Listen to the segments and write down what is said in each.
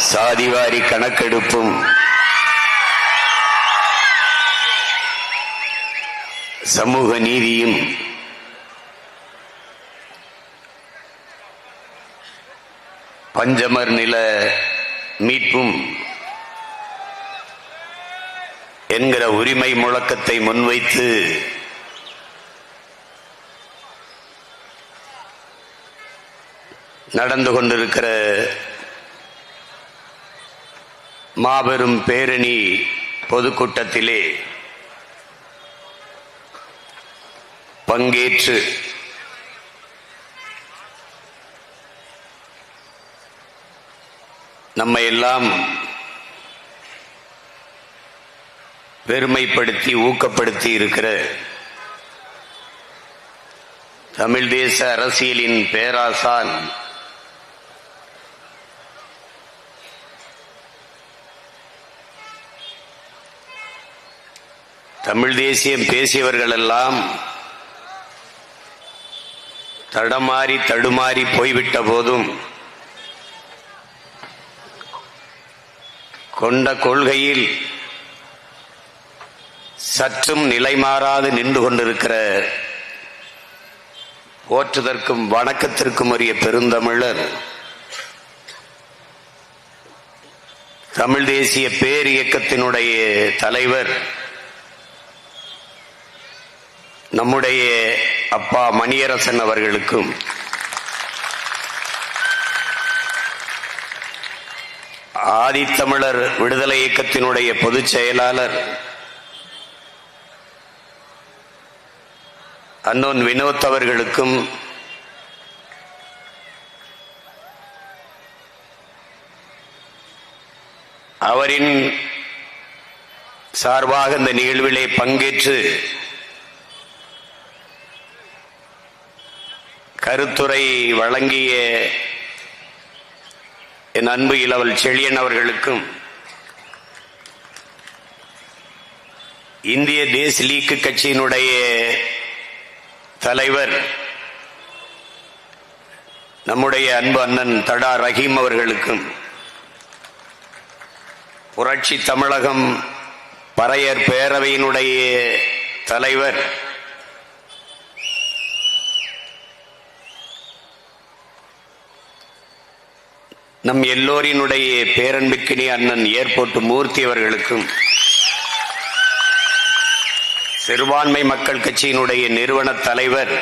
சாதிவாரி கணக்கெடுப்பும் சமூக நீதியும் பஞ்சமர் நில மீட்பும் என்கிற உரிமை முழக்கத்தை முன்வைத்து நடந்து கொண்டிருக்கிற மாபெரும் பேரணி பொதுக்கூட்டத்திலே பங்கேற்று நம்மை எல்லாம் பெருமைப்படுத்தி ஊக்கப்படுத்தி இருக்கிற தமிழ் தேச அரசியலின் பேராசான் தமிழ் தேசியம் பேசியவர்கள் எல்லாம் தடமாறி தடுமாறி போய்விட்ட போதும் கொண்ட கொள்கையில் சற்றும் நிலைமாறாது நின்று கொண்டிருக்கிற போற்றுதற்கும் வணக்கத்திற்கும் உரிய பெருந்தமிழர் தமிழ் தேசிய பேர் இயக்கத்தினுடைய தலைவர் நம்முடைய அப்பா மணியரசன் அவர்களுக்கும் ஆதித்தமிழர் விடுதலை இயக்கத்தினுடைய பொதுச் செயலாளர் அன்னோன் வினோத் அவர்களுக்கும் அவரின் சார்பாக இந்த நிகழ்விலே பங்கேற்று கருத்துரை வழங்கிய என் அன்பு இளவல் செழியன் அவர்களுக்கும் இந்திய தேசிய லீக் கட்சியினுடைய தலைவர் நம்முடைய அன்பு அண்ணன் தடா ரஹீம் அவர்களுக்கும் புரட்சி தமிழகம் பறையர் பேரவையினுடைய தலைவர் நம் எல்லோரினுடைய பேரன்பிற்கினி அண்ணன் ஏர்போர்ட் மூர்த்தி அவர்களுக்கும் சிறுபான்மை மக்கள் கட்சியினுடைய நிறுவன தலைவர்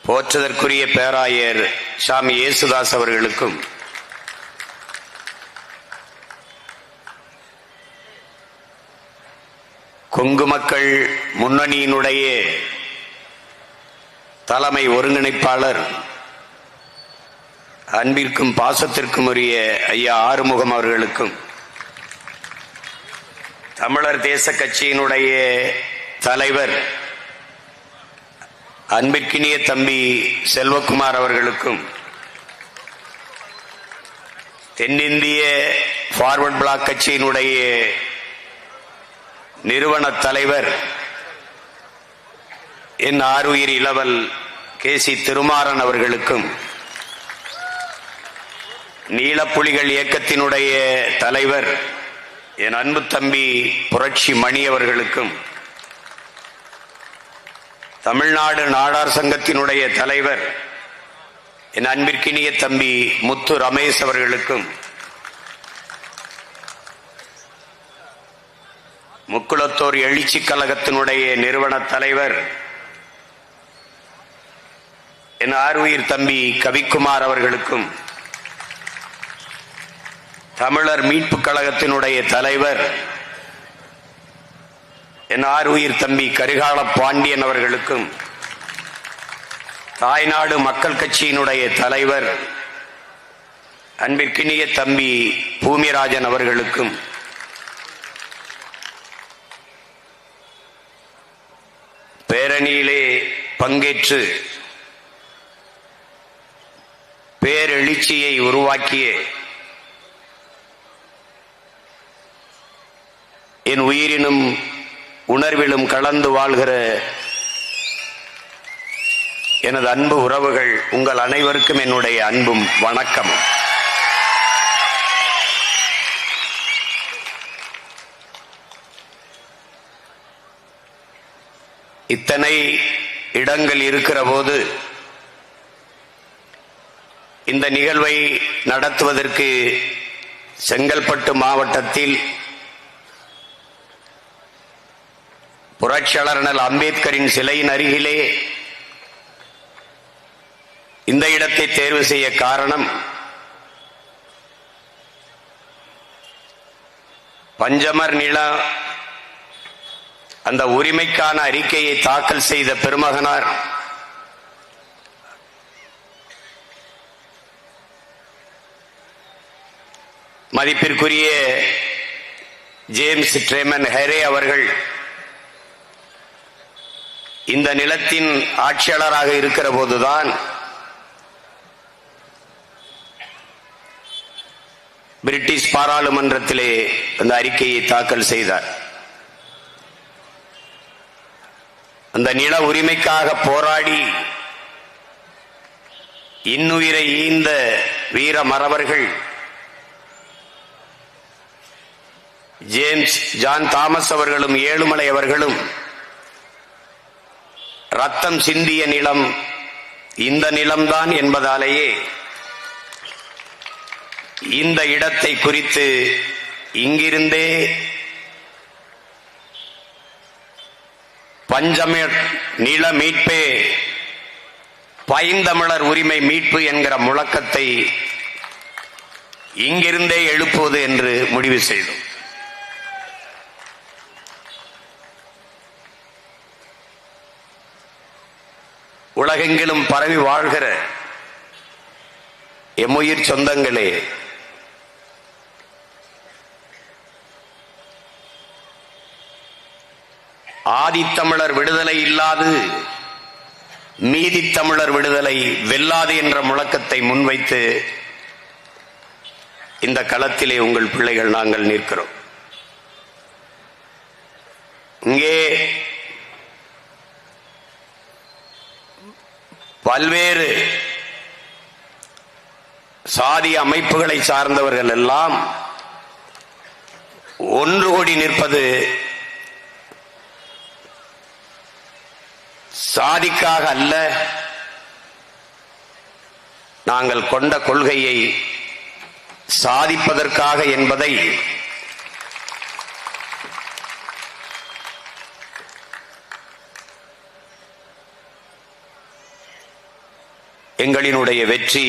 போற்றுதற்குரிய பேராயர் சாமி இயேசுதாஸ் அவர்களுக்கும் கொங்கு மக்கள் முன்னணியினுடைய தலைமை ஒருங்கிணைப்பாளர் அன்பிற்கும் பாசத்திற்கும் உரிய ஐயா ஆறுமுகம் அவர்களுக்கும் தமிழர் தேச கட்சியினுடைய தலைவர் அன்பிற்கினிய தம்பி செல்வகுமார் அவர்களுக்கும் தென்னிந்திய ஃபார்வர்ட் பிளாக் கட்சியினுடைய நிறுவன தலைவர் என் ஆருயிர் இளவல் கே.சி. திருமாறன் அவர்களுக்கும் நீலப்புலிகள் இயக்கத்தினுடைய தலைவர் என் அன்பு தம்பி புரட்சி மணி அவர்களுக்கும் தமிழ்நாடு நாடார் சங்கத்தினுடைய தலைவர் என் அன்பிற்கினிய தம்பி முத்து ரமேஷ் அவர்களுக்கும் முக்குளத்தோர் எழுச்சி கழகத்தினுடைய நிறுவன தலைவர் என் ஆருயிர் தம்பி கவிக்குமார் அவர்களுக்கும் தமிழர் மீட்பு கழகத்தினுடைய தலைவர் என் ஆருயிர் தம்பி கரிகால பாண்டியன் அவர்களுக்கும் தாய்நாடு மக்கள் கட்சியினுடைய தலைவர் அன்பிற்கினிய தம்பி பூமிராஜன் அவர்களுக்கும் பேரணியிலே பங்கேற்று பேரெழுச்சியை உருவாக்கிய என் உயிரினும் உணர்விலும் கலந்து வாழ்கிற எனது அன்பு உறவுகள், உங்கள் அனைவருக்கும் என்னுடைய அன்பும் வணக்கமும். இத்தனை இடங்கள் இருக்கிற போது இந்த நிகழ்வை நடத்துவதற்கு செங்கல்பட்டு மாவட்டத்தில் புரட்சியாளர் அண்ணல் அம்பேத்கரின் சிலையின் அருகிலே இந்த இடத்தை தேர்வு செய்ய காரணம், பஞ்சமர் நில அந்த உரிமைக்கான அறிக்கையை தாக்கல் செய்த பெருமகனார் மதிப்பிற்குரிய ஜேம்ஸ் ட்ரேமன் ஹெரே அவர்கள் இந்த நிலத்தின் ஆட்சியாளராக இருக்கிற போதுதான் பிரிட்டிஷ் பாராளுமன்றத்திலே அந்த அறிக்கையை தாக்கல் செய்தார். அந்த நில உரிமைக்காக போராடி இன்னுயிரை ஈந்த வீர மறவர்கள் ஜேம்ஸ் ஜான் தாமஸ் அவர்களும் ஏழுமலை அவர்களும் ரத்தம் சிந்திய நிலம் இந்த நிலம்தான் என்பதாலேயே இந்த இடத்தை குறித்து இங்கிருந்தே பஞ்சமர் நில மீட்பே பைந்தமிழர் உரிமை மீட்பு என்கிற முழக்கத்தை இங்கிருந்தே எழுப்புவது என்று முடிவு செய்தோம். உலகெங்கிலும் பரவி வாழ்கிற எம்முயிர் சொந்தங்களே, ஆதித்தமிழர் விடுதலை இல்லாது மீதி தமிழர் விடுதலை வெல்லாது என்ற முழக்கத்தை முன்வைத்து இந்த களத்திலே உங்கள் பிள்ளைகள் நாங்கள் நிற்கிறோம். இங்கே பல்வேறு சாதி அமைப்புகளை சார்ந்தவர்கள் எல்லாம் ஒன்று கூடி நிற்பது சாதிக்காக அல்ல, நாங்கள் கொண்ட கொள்கையை சாதிப்பதற்காக என்பதை எங்களினுடைய வெற்றி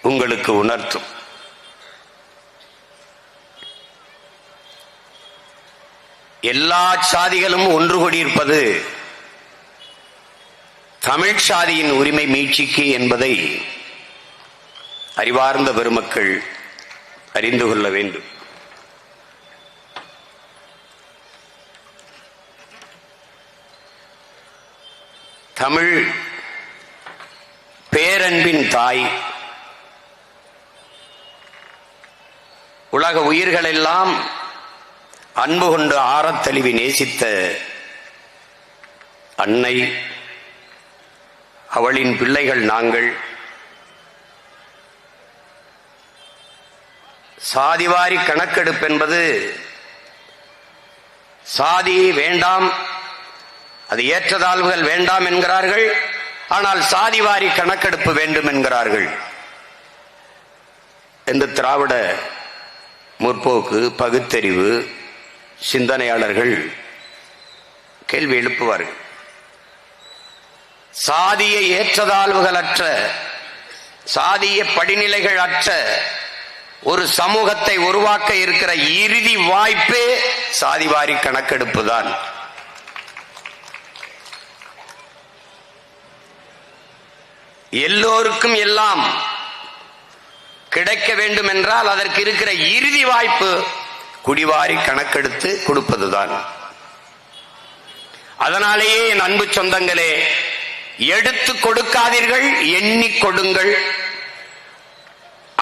உங்களுக்கு உணர்த்தும். எல்லா சாதிகளும் ஒன்று கூடியிருப்பது தமிழ் சாதியின் உரிமை மீட்சிக்கு என்பதை அறிவார்ந்த பெருமக்கள் அறிந்து கொள்ள வேண்டும். தமிழ் பேரன்பின் தாய், உலக உயிர்களெல்லாம் அன்பு கொண்டு ஆறத் தழுவி நேசித்த அன்னை, அவளின் பிள்ளைகள் நாங்கள். சாதிவாரி கணக்கெடுப்பு என்பது சாதி வேண்டாம், அது ஏற்றத்தாழ்வுகள் வேண்டாம் என்கிறார்கள். ஆனால் சாதிவாரி கணக்கெடுப்பு வேண்டும் என்கிறார்கள் என்று திராவிட முற்போக்கு பகுத்தறிவு சிந்தனையாளர்கள் கேள்வி எழுப்புவார்கள். சாதிய ஏற்றத்தாழ்வுகள் அற்ற, சாதிய படிநிலைகள் அற்ற ஒரு சமூகத்தை உருவாக்க இருக்கிற இறுதி வாய்ப்பே சாதிவாரி கணக்கெடுப்பு தான். எல்லோருக்கும் எல்லாம் கிடைக்க வேண்டும் என்றால் அதற்கு இருக்கிற இறுதி வாய்ப்பு குடிவாரி கணக்கெடுத்து கொடுப்பதுதான். அதனாலேயே என் அன்பு சொந்தங்களே, எடுத்து கொடுக்காதீர்கள், எண்ணி கொடுங்கள்.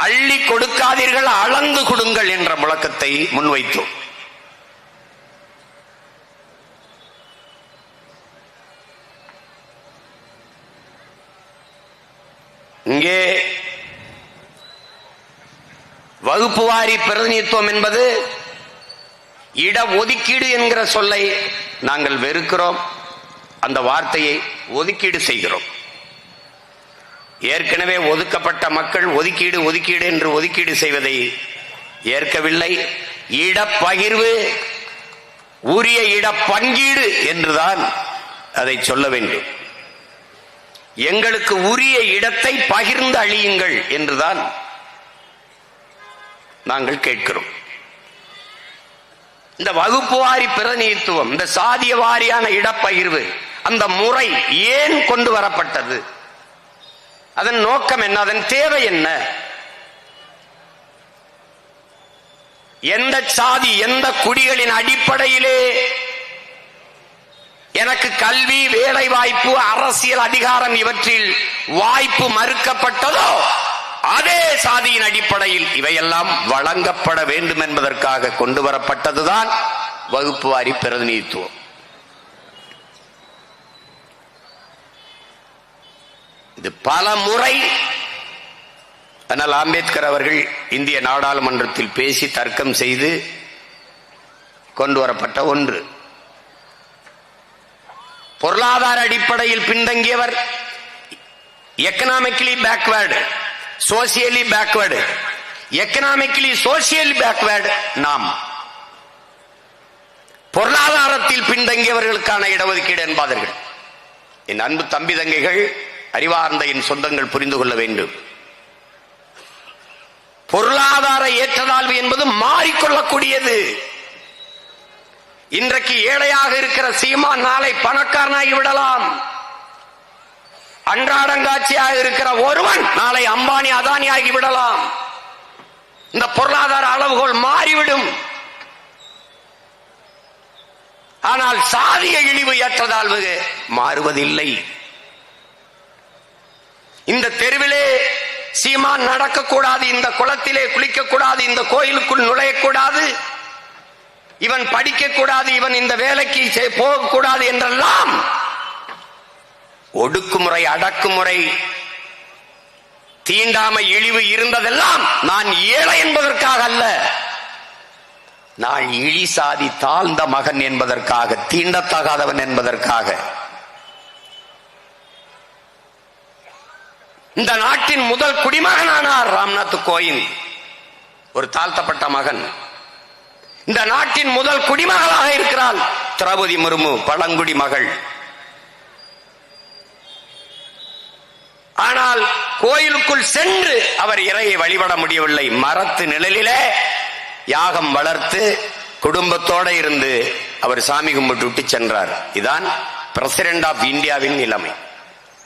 அள்ளி கொடுக்காதீர்கள், அளந்து கொடுங்கள் என்ற முழக்கத்தை முன்வைத்தோம். இங்கே வகுப்பு வாரி பிரதிநிதித்துவம் என்பது இட ஒதுக்கீடு என்கிற சொல்லை நாங்கள் வெறுக்கிறோம், அந்த வார்த்தையை ஒதுக்கீடு செய்கிறோம். ஏற்கனவே ஒதுக்கப்பட்ட மக்கள் ஒதுக்கீடு ஒதுக்கீடு என்று ஒதுக்கீடு செய்வதை ஏற்கவில்லை. இடப்பகிர்வு, உரிய இட பங்கீடு என்றுதான் அதை சொல்ல வேண்டும். எங்களுக்கு உரிய இடத்தை பகிர்ந்து அழியுங்கள் என்றுதான் நாங்கள் கேட்கிறோம். இந்த வகுப்பு வாரி பிரதிநிதித்துவம், இந்த சாதிய வாரியான இடப்பகிர்வு, அந்த முறை ஏன் கொண்டு வரப்பட்டது? அதன் நோக்கம் என்ன? அதன் தேவை என்ன? எந்த சாதி எந்த குடிகளின் அடிப்படையிலே எனக்கு கல்வி, வேலை வாய்ப்பு, அரசியல் அதிகாரம் இவற்றில் வாய்ப்பு மறுக்கப்பட்டதோ அதே சாதியின் அடிப்படையில் இவையெல்லாம் வழங்கப்பட வேண்டும் என்பதற்காக கொண்டு வரப்பட்டதுதான் வகுப்பு வாரி பிரதிநிதித்துவம். இது பல முறை ஆனால் அம்பேத்கர் அவர்கள் இந்திய நாடாளுமன்றத்தில் பேசி தர்க்கம் செய்து கொண்டு வரப்பட்ட ஒன்று. பொருளாதார அடிப்படையில் பின்தங்கியவர், economically backward, socially backward, economically socially backward நாம். பொருளாதாரத்தில் பின்தங்கியவர்களுக்கான இடஒதுக்கீடு என்பார்கள். என் அன்பு தம்பி தங்கைகள், அறிவார்ந்த என் சொந்தங்கள் புரிந்து கொள்ள வேண்டும். பொருளாதார ஏற்றத்தாழ்வு என்பது மாறிக்கொள்ளக்கூடியது. இன்றைக்கு ஏழையாக இருக்கிற சீமான் நாளை பணக்காரனாகி விடலாம். அன்றாடங்காட்சியாக இருக்கிற ஒருவன் நாளை அம்பானி அதானி ஆகி விடலாம். இந்த பொருளாதார அளவுகோல் மாறிவிடும். ஆனால் சாதிய இழிவு ஏற்றத்தாழ்வு மாறுவதில்லை. இந்த தெருவிலே சீமான் நடக்கக்கூடாது, இந்த குளத்திலே குளிக்கக்கூடாது, இந்த கோயிலுக்குள் நுழையக்கூடாது, இவன் படிக்கக்கூடாது, இவன் இந்த வேலைக்கு போகக்கூடாது என்றெல்லாம் ஒடுக்குமுறை, அடக்குமுறை, தீண்டாமை, இழிவு இருந்ததெல்லாம் நான் ஏழை என்பதற்காக அல்ல, நான் இழி சாதி தாழ்ந்த மகன் என்பதற்காக, தீண்டத்தகாதவன் என்பதற்காக. இந்த நாட்டின் முதல் குடிமகனானார் ராம்நாத் கோவிந்த், ஒரு தாழ்த்தப்பட்ட மகன். இந்த நாட்டின் முதல் குடிமகளாக இருக்கிறாள் திரௌபதி முர்மு, பழங்குடி மகள். ஆனால் கோயிலுக்குள் சென்று அவர் இறையை வழிபட முடியவில்லை. மரத்து நிழலிலே யாகம் வளர்த்து குடும்பத்தோடு இருந்து அவர் சாமி கும்பிட்டு விட்டு சென்றார். இதான் பிரசிடென்ட் ஆஃப் இந்தியாவின் நிலைமை,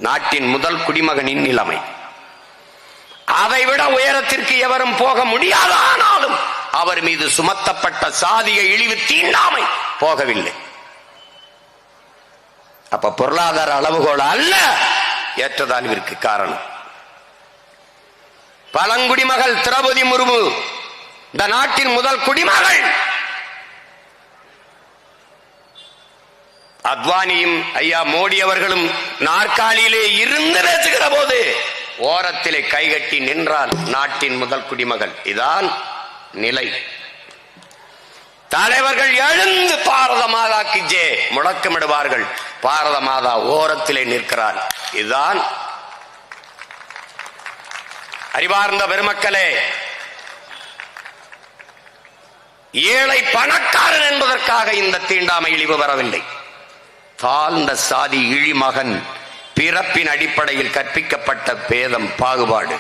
நாட்டின் முதல் குடிமகனின் நிலைமை. அதைவிட உயரத்திற்கு எவரும் போக முடியாது. ஆனாலும் அவர் மீது சுமத்தப்பட்ட சாதிய இழிவு, தீண்டாமை போகவில்லை. அப்ப பொருளாதார அளவுகோல் அல்ல ஏற்றத்தாழ்விற்கு காரணம். பழங்குடி மகள் திரௌபதி முர்மு இந்த நாட்டின் முதல் குடிமகள். அத்வானியும் ஐயா மோடி அவர்களும் நாற்காலியிலே இருந்து பேசுகிற போது ஓரத்திலே கைகட்டி நின்றால் நாட்டின் முதல் குடிமகள். இதான் நிலை. தலைவர்கள் எழுந்து பாரத மாதாக்கு ஜே முழக்கமிடுவார்கள். பாரத மாதா ஓரத்திலே நிற்கிறார். இதுதான் அறிவார்ந்த பெருமக்களே. ஏழை பணக்காரன் என்பதற்காக இந்த தீண்டாமை இழிவு வரவில்லை. தாழ்ந்த சாதி இழிமகன், பிறப்பின் அடிப்படையில் கற்பிக்கப்பட்ட பேதம், பாகுபாடு,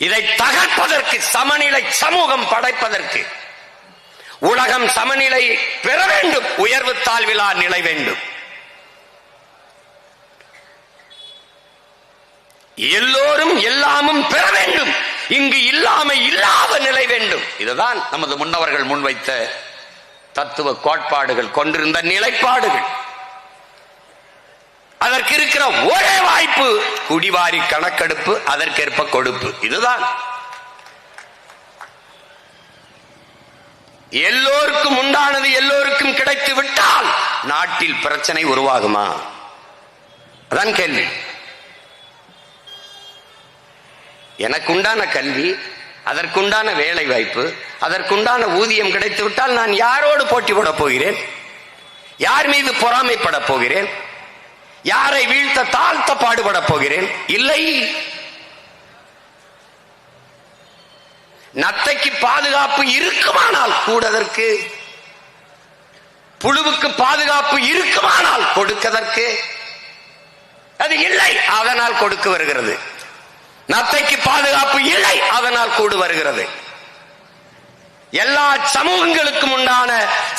இதை தகர்ப்பதற்கு, சமநிலை சமூகம் படைப்பதற்கு, உலகம் சமநிலை பெற வேண்டும், உயர்வு தாழ்விலா நிலை வேண்டும், எல்லோரும் எல்லாமும் பெற வேண்டும், இங்கு இல்லாமை இல்லாத நிலை வேண்டும். இதுதான் நமது முன்னவர்கள் முன்வைத்த தத்துவ கோட்பாடுகள், கொண்டிருந்த நிலைப்பாடுகள். அதற்கு இருக்கிற ஒரே வாய்ப்பு குடிவாரி கணக்கெடுப்பு, அதற்கேற்ப கொடுப்பு. இதுதான் எல்லோருக்கும் உண்டானது எல்லோருக்கும் கிடைத்து விட்டால் நாட்டில் பிரச்சனை உருவாகுமா? அதான் கேள்வி. எனக்கு உண்டான கல்வி, அதற்குண்டான வேலை வாய்ப்பு, அதற்குண்டான ஊதியம் கிடைத்து விட்டால் நான் யாரோடு போட்டி போட போகிறேன்? யார் மீது பொறாமைப்பட போகிறேன்? யாரை வீழ்த்த தாழ்த்த பாடுபட போகிறேன்? இல்லை. நத்தைக்கு பாதுகாப்பு இருக்குமானால் கூடதற்கு, புழுவுக்கு பாதுகாப்பு இருக்குமானால் கொடுக்கதற்கு, அது இல்லை, அதனால் கொடுக்க வருகிறது. நத்தைக்கு பாதுகாப்பு இல்லை, அதனால் கூடு வருகிறது. எல்லா சமூகங்களுக்கும் உண்டான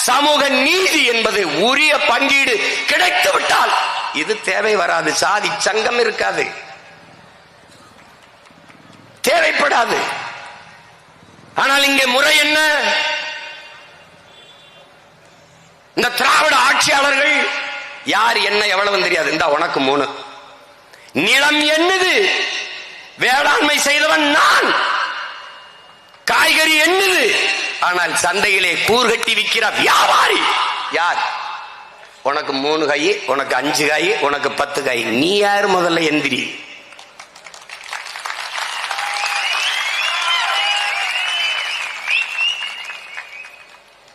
சமூக நீதி என்பது உரிய பங்கீடு கிடைத்து விட்டால் இது தேவை வராது. சாதி சங்கம் இருக்காது, தேவைப்படாது. ஆனால் இங்கே முறை என்ன? இந்த திராவிட ஆட்சியாளர்கள் யார் என்ன எவ்வளவு தெரியாது. இந்த உனக்கு 3 நிலம் என்னது, வேளாண்மை செய்தவன் நான், காய்கறி என்னது, ஆனால் சந்தையிலே கூர்கட்டி விற்கிற வியாபாரி யார்? உனக்கு 3 காய், உனக்கு 5 காய், உனக்கு 10 காய். நீ யார்? முதல்ல எந்திரி.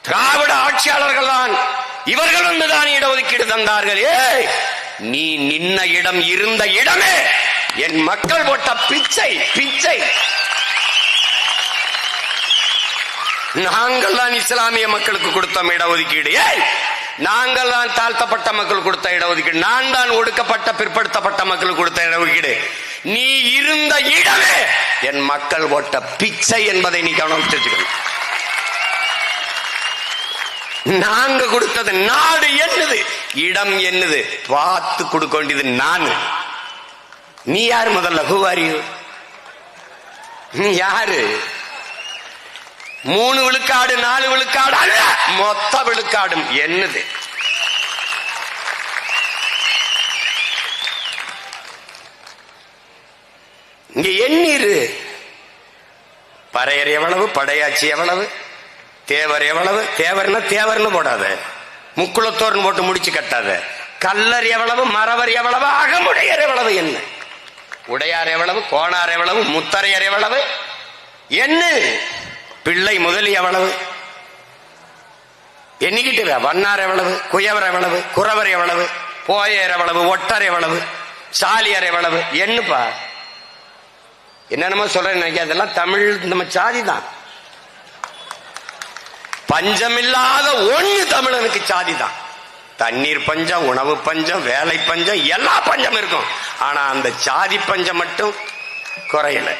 திராவிட ஆட்சியாளர்கள் தான், இவர்கள் வந்துதான் இடஒதுக்கீடு தந்தார்கள். நீ நின்ன இடம், இருந்த இடமே என் மக்கள் போட்ட பிச்சை பிச்சை. நாங்கள் தான் இஸ்லாமிய மக்களுக்கு கொடுத்தோம் இடஒதுக்கீடு. நாங்கள் தான் தாழ்த்தப்பட்ட மக்கள் கொடுத்த இடஒதுக்கீடு. நான் தான் ஒடுக்கப்பட்ட பிற்படுத்தப்பட்ட மக்களுக்கு கொடுத்த இடஒதுக்கீடு. நீ இருந்த இடமே என் மக்கள் போட்ட பிச்சை என்பதை நீ கவனம் தெரிஞ்சுக்கணும். நாங்க கொடுத்தது நாடு என்னது, இடம் என்னது பார்த்து கொடுக்க வேண்டியது நான். நீ யாரு? முதல்ல who are you? நீ யாரு? 3 விழுக்காடு 4 விழுக்காடு அல்ல, மொத்த விழுக்காடும் என்னது? இங்க எண்ணீரு. பறையர் எவ்வளவு, படையாச்சி எவ்வளவு, தேவர் எவ்வளவு. தேவர்னா தேவர்னு போடாத, முக்குளத்தோர்னு போட்டு முடிச்சு கட்டாத. கல்லர் எவ்வளவு, மறவர் எவ்வளவு, அகமுடையர் எவ்வளவு, என்ன உடையார் எவ்வளவு, கோணார் எவ்வளவு, முத்தரையர் எவ்வளவு, என்ன பிள்ளை முதலி எவ்வளவு எண்ணிக்கிட்டு. வண்ணார் எவ்வளவு, குயவர் எவ்வளவு, குறவர் எவ்வளவு, போயர் எவ்வளவு, ஒட்டர் எவ்வளவு, சாலியர் எவ்வளவு, என்னப்பா என்னென்னமோ சொல்றேன். அதெல்லாம் தமிழ் நம்ம சாதி தான். பஞ்சமில்லாத ஒண்ணு தமிழனுக்கு சாதி தான். தண்ணீர் பஞ்சம், உணவு பஞ்சம், வேலை பஞ்சம், எல்லா பஞ்சம் இருக்கும். ஆனா அந்த சாதி பஞ்சம் மட்டும் குறையல.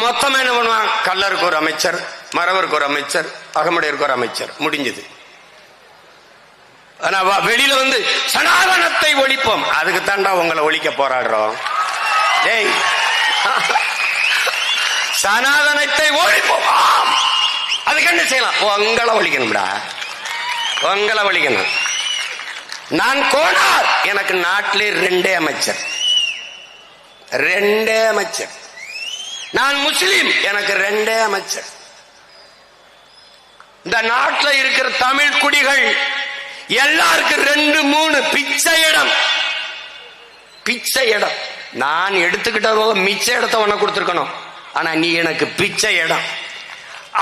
மொத்தம் என்ன பண்ணுவான்? கல்லருக்கு ஒரு அமைச்சர், மறவருக்கு ஒரு அமைச்சர், அகமுடையருக்கு ஒரு அமைச்சர், முடிஞ்சது. ஆனா வெளியில வந்து சனாதனத்தை ஒழிப்போம், அதுக்கு தாண்டா உங்களை ஒழிக்க போராடுறோம். டேய், சனாதனத்தை ஒழிப்போம், அதுக்கு என்ன செய்யலாம்? உங்களை ஒழிக்கணும்டா, உங்களை ஒழிக்கணும். நான் கோணார், எனக்கு நாட்டிலே 2 அமைச்சர், 2 அமைச்சர். நான் முஸ்லிம், எனக்கு 2 அமைச்சர். இந்த நாட்டில் இருக்கிற தமிழ் குடிகள் எல்லாருக்கும் 2 3 பிச்சை இடம், பிச்சை இடம். நான் எடுத்துக்கிட்ட மிச்ச இடத்தை உனக்கு கொடுத்திருக்கணும், ஆனா நீ எனக்கு பிச்சை இடம்.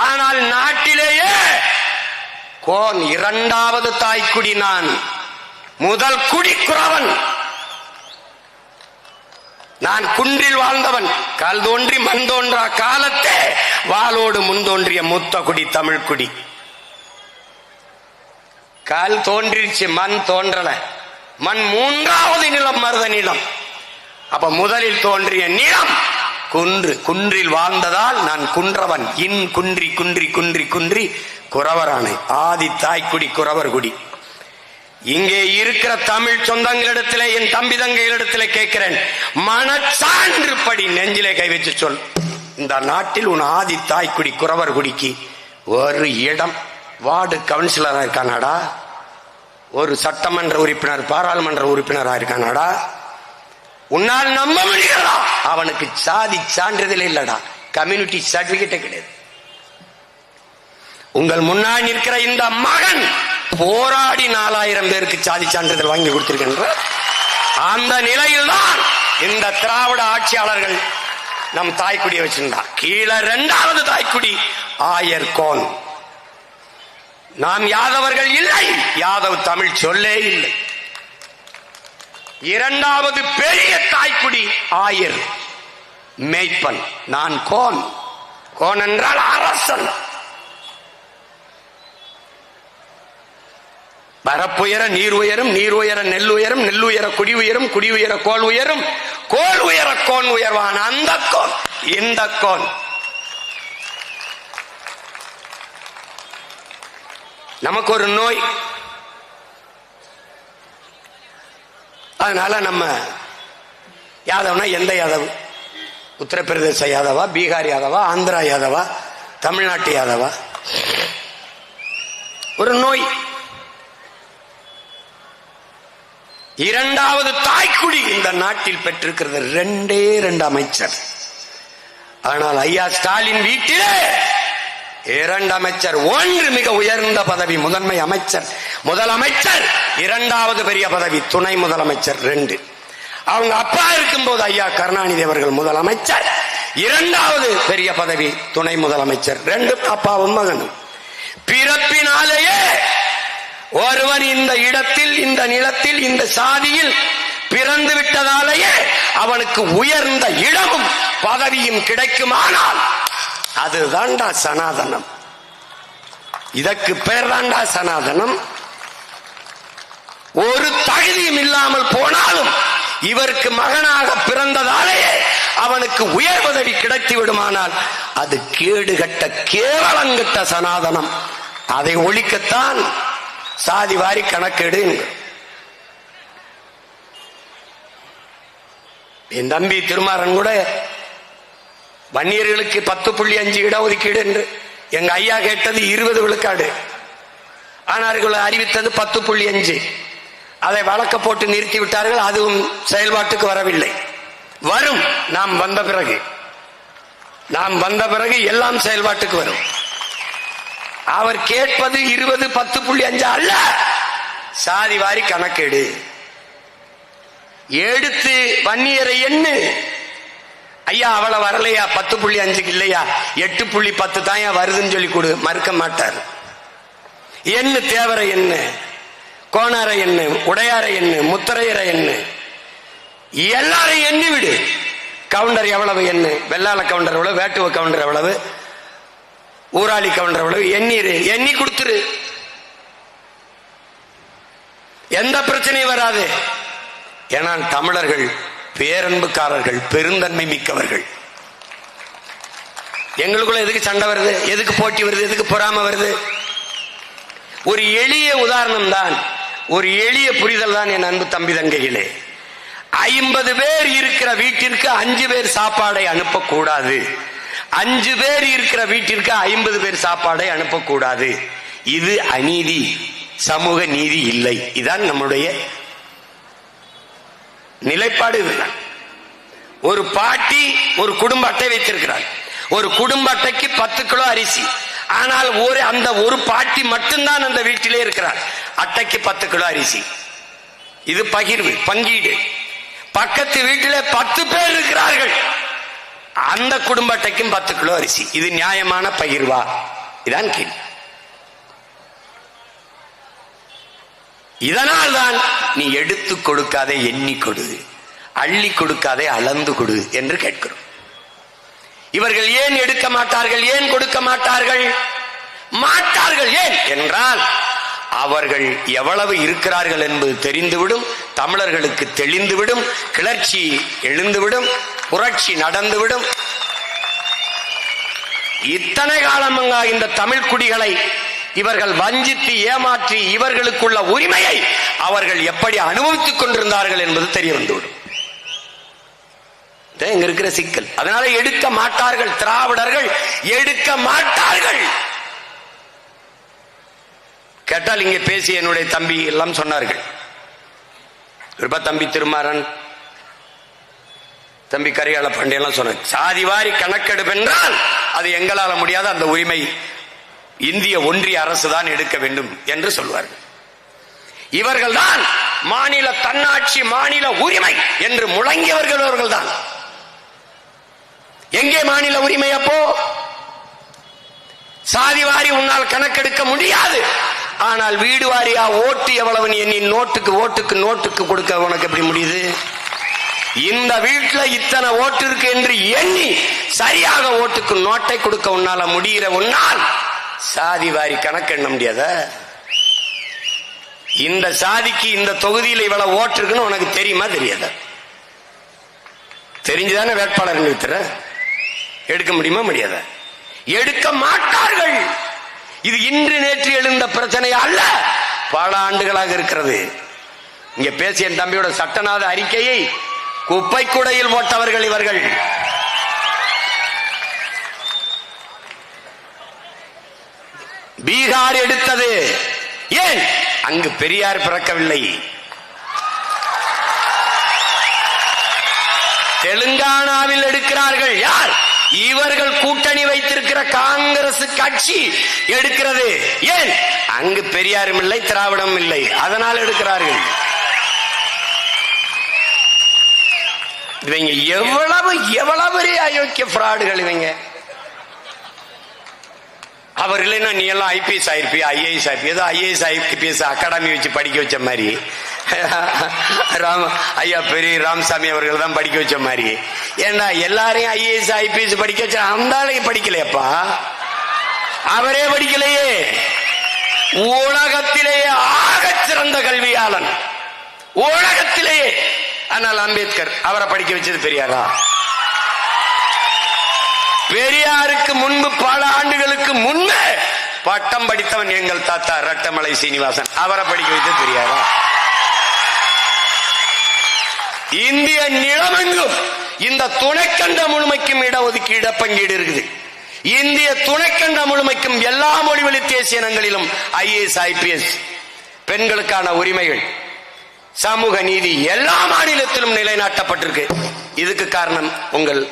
ஆனால் நாட்டிலேயே கோன் 2வது தாய்க்குடி, நான் முதல் குடி குறவன். நான் குன்றில் வாழ்ந்தவன். கால் தோன்றி மண் தோன்றா காலத்தே வாளோடு முன்தோன்றிய மூத்த குடி தமிழ் குடி. கால் தோன்றிருச்சு, மண் தோன்றல. மண் 3வது நிலம் மருத நிலம். அப்ப முதலில் தோன்றிய நிலம் குன்று. குன்றில் வாழ்ந்ததால் நான் குன்றவன். இன் குன்றி குன்றி குன்றி குன்றி குறவரானை. ஆதி தாய்க்குடி குறவர் குடி. இங்கே இருக்கிற தமிழ் சொந்தங்களிடத்திலே, என் தம்பி தங்கைகளிடத்திலே கேட்கிறேன், மனச்சான்று படி, நெஞ்சிலே கை வச்சு சொல், இந்த நாட்டில் உன் ஆதி தாய்க்குடி குறவர் குடிக்கு ஒரு இடம். வார்டு கவுன்சிலரா இருக்கானாடா, ஒரு சட்டமன்ற உறுப்பினர், பாராளுமன்ற உறுப்பினரா இருக்கானாடா? உன்னால் நம்ப முடியலா? அவனுக்கு சாதி சான்றிதழ் இல்லடா, கம்யூனிட்டி சர்டிபிகேட்டே கிடையாது. உங்கள் முன்னாடி நிற்கிற இந்த மகன் போராடி 4000 பேருக்கு சாதி சான்றிதழ் வாங்கி கொடுத்திருக்கின்ற அந்த நிலையில்தான் இந்த திராவிட ஆட்சியாளர்கள் நம் தாய்க்குடியை வச்சிருந்தா. கீழே இரண்டாவது தாய்க்குடி ஆயர் கோன். நாம் யாதவர்கள் இல்லை, யாதவ் தமிழ் சொல்லே இல்லை. இரண்டாவது பெரிய தாய்க்குடி ஆயர் மேய்ப்பன். நான் கோன். கோன் என்றால் அரசன். பரப்புயர நீர் உயரும், நீர் உயர நெல் உயரும், நெல் உயர குடி உயரும், குடி உயர கோல் உயரும், கோல் உயர கோன் உயர்வான். அந்த கோன் இந்த கோன். நமக்கு ஒரு நோய், அதனால நம்ம யாதவ்னா எந்த யாதவ்? உத்தரப்பிரதேச யாதவா, பீகார் யாதவா, ஆந்திரா யாதவா, தமிழ்நாட்டு யாதவா? ஒரு நோய். இரண்டாவது தாய்க்குடி இந்த நாட்டில் பெற்றிருக்கிறது 2 அமைச்சர். ஆனால் ஐயா ஸ்டாலின் வீட்டிலே 2 அமைச்சர். 1 மிக உயர்ந்த பதவி முதன்மை அமைச்சர், முதலமைச்சர். 2வது பெரிய பதவி துணை முதலமைச்சர் 2. அவங்க அப்பா இருக்கும்போது ஐயா கருணாநிதி அவர்கள் முதலமைச்சர். 2வது பெரிய பதவி துணை முதலமைச்சர். 2 அப்பாவும் மகனும். பிறப்பினாலேயே ஒருவன் இந்த இடத்தில், இந்த நிலத்தில், இந்த சாதியில் பிறந்து விட்டதாலேயே அவனுக்கு உயர்ந்த இடமும் பதவியும் கிடைக்குமானால் அதுதான்டா சனாதனம். இதற்கு பேர் தான்டா சனாதனம். ஒரு தகுதியும் இல்லாமல் போனாலும் இவருக்கு மகனாக பிறந்ததாலேயே அவனுக்கு உயர் பதவி கிடைத்து விடுமானால் அது கேடுகட்ட கேவலங்கட்ட சனாதனம். அதை ஒழிக்கத்தான் சாதி வாரி கணக்கெடு. என் தம்பி திருமாறன் கூட வன்னியர்களுக்கு 10.5 இடஒதுக்கீடு என்று எங்க ஐயா கேட்டது 20 விழுக்காடு. ஆனால் அறிவித்தது 10.5. அதை வழக்க போட்டு நிறுத்தி விட்டார்கள். அதுவும் செயல்பாட்டுக்கு வரவில்லை. வரும். நாம் வந்த பிறகு எல்லாம் செயல்பாட்டுக்கு வரும். அவர் கேட்பது 20 10.5 அல்ல, சாதி வாரி கணக்கெடு. எடுத்து வன்னியரை எண்ணு. ஐயா அவளை வரலையா, 10.5 இல்லையா, 8.10 தான் வருதுன்னு சொல்லி கொடு. மறுக்க மாட்டார். எண்ணு, தேவரை எண்ணு, கோணாரை எண்ணு, உடையாரை எண்ணு, முத்தரையரை எண்ணு, எல்லாரையும் எண்ணி விடு. கவுண்டர் எவ்வளவு எண்ணு, வெள்ளாள கவுண்டர் எவ்வளவு, வேட்டுவ கவுண்டர் எவ்வளவு, ஊராளி கவுண்டர் எவ்வளவு, எண்ணி கொடுத்துரு. எந்த பிரச்சனையும் வராது. ஏன்னா தமிழர்கள் பேரன்புக்காரர்கள், பெருந்தன்மை மிக்கவர்கள். எங்களுக்குள்ள எதுக்கு சண்டை வருது, எதுக்கு போட்டி வருது, எதுக்கு பொறாம வருது? ஒரு எளிய உதாரணம் தான், ஒரு எளிய புரிதல் தான் என் அன்பு தம்பி தங்கைகளே. 50 பேர் இருக்கிற வீட்டிற்கு 5 பேர் சாப்பாடை அனுப்பக்கூடாது. 5 பேர் இருக்கிற வீட்டிற்கு 50 பேர் சாப்பாடை அனுப்பக்கூடாது. இது அநீதி, சமூக நீதி இல்லை. இதான் நம்முடைய நிலைப்பாடு. இதுதான். ஒரு பாட்டி ஒரு குடும்ப அட்டை வைத்திருக்கிறார். ஒரு குடும்ப அட்டைக்கு 10 கிலோ அரிசி. ஆனால் அந்த ஒரு பாட்டி மட்டும்தான் அந்த வீட்டிலே இருக்கிறார். அட்டைக்கு 10 கிலோ அரிசி. இது பகிர்வு, பங்கீடு. பக்கத்து வீட்டிலே 10 பேர் இருக்கிறார்கள், அந்த குடும்ப அட்டைக்கும் 10 கிலோ அரிசி. இது நியாயமான பகிர்வா? இதான் கேள்வி. இதனால் தான் நீ எடுத்து கொடுக்காதே, எண்ணி கொடு, அள்ளி கொடுக்காதே, அளந்து கொடு என்று கேட்கிறோம். இவர்கள் ஏன் எடுக்க மாட்டார்கள், ஏன் கொடுக்க மாட்டார்கள்? ஏன் என்றால் அவர்கள் எவ்வளவு இருக்கிறார்கள் என்பது தெரிந்துவிடும், தமிழர்களுக்கு தெளிந்துவிடும், கிளர்ச்சி எழுந்துவிடும், புரட்சி நடந்துவிடும். இத்தனை காலமாக இந்த தமிழ் குடிகளை இவர்கள் வஞ்சித்து ஏமாற்றி இவர்களுக்குள்ள உரிமையை அவர்கள் எப்படி அனுபவித்துக் கொண்டிருந்தார்கள் என்பது தெரிய வந்துவிடும். இங்க இருக்கிற சிக்கல். அதனால எடுக்க மாட்டார்கள், திராவிடர்கள் எடுக்க மாட்டார்கள். கேட்டால் இங்கே பேசி என்னுடைய தம்பி எல்லாம் சொன்னார்கள். தம்பி திருமாறன், தம்பி கரிகால பாண்டியெல்லாம் சொன்னார், சாதி வாரி கணக்கெடுப்பு என்றால் அது எங்களால் முடியாத, அந்த உரிமை இந்திய ஒன்றிய அரசு தான் எடுக்க வேண்டும் என்று சொல்வார்கள். இவர்கள் தான் மாநில தன்னாட்சி, மாநில உரிமை என்று முழங்கியவர்கள் அவர்கள் தான். எங்கே மாநில உரிமை? அப்போ சாதி வாரி உன்னால் கணக்கெடுக்க முடியாது. ஆனால் வீடு வாரியா ஓட்டு எவ்வளவு எண்ணி ஓட்டுக்கு கொடுக்க உனக்கு எப்படி முடியுது? இந்த வீட்டுல இத்தனை ஓட்டு இருக்கு என்று எண்ணி சரியாக ஓட்டுக்கு நோட்டை கொடுக்க உன்னால முடிகிற உன்னால் சாதி வாரி கணக்கு எண்ண முடியாத? இந்த சாதிக்கு இந்த தொகுதியில் இவ்வளவு ஓட்டு இருக்குன்னு உனக்கு தெரியுமா தெரியாத? தெரிஞ்சுதானே வேட்பாளர் நிறுத்துற? எடுக்க முடியுமா முடியாத? எடுக்க மாட்டார்கள். இது இன்று நேற்று எழுந்த பிரச்சனை அல்ல, பல ஆண்டுகளாக இருக்கிறது. இங்க பேசிய என் தம்பியோட சட்டநாத அறிக்கையை குப்பை கூடையில் போட்டவர்கள் இவர்கள். பீகார் எடுத்தது ஏன்? அங்கு பெரியார் பிறக்கவில்லை. தெலுங்கானாவில் எடுக்கிறார்கள் யார்? இவர்கள் கூட்டணி வைத்திருக்கிற காங்கிரஸ் கட்சி எடுக்கிறது ஏன்? அங்கு பெரியாரும் இல்லை, திராவிடம் இல்லை, அதனால் எடுக்கிறார்கள். இவங்க எவ்வளவு அயோக்கிய பிராடுகள் இவங்க. அவர் இல்லைன்னா நீ எல்லாம் ஐபிஎஸ் ஆயிருப்பி, ஐஏஎஸ் ஆயிருப்பி. ஏதோ ஐஏஎஸ் ஐபிஎஸ் அகாடமி வச்சு படிக்க வச்ச மாதிரி ஐயா பெரிய ராமசாமி அவர்கள் தான் படிக்க வச்ச மாதிரி. ஏன்னா எல்லாரையும் ஐஏஎஸ் ஐபிஎஸ் படிக்க வச்ச அந்த படிக்கலையப்பா, அவரே படிக்கலையே. உலகத்திலேயே ஆக சிறந்த கல்வியாளன் உலகத்திலேயே. ஆனால் அம்பேத்கர் அவரை படிக்க வச்சது பெரியாரா? பெரியாருக்கு முன்பு பல ஆண்டுகளுக்கு முன்பே பட்டம் படித்தவன் எங்கள் தாத்தா ரட்டமலை சீனிவாசன், அவரை படிக்க வைத்தது பெரியாரா? இந்திய நிலமெங்கும் இந்த துணைக்கண்ட முழுமைக்கும் இடஒதுக்கீடு பங்கீடு இருக்குது. இந்திய துணைக்கண்ட முழுமைக்கும் எல்லா மொழிவழி தேசிய இனங்களிலும் ஐஏஎஸ் ஐபிஎஸ் பெண்களுக்கான உரிமைகள், சமூக நீதி எல்லா மாநிலத்திலும் நிலைநாட்டப்பட்டிருக்கு. இதுக்கு காரணம் உங்கள்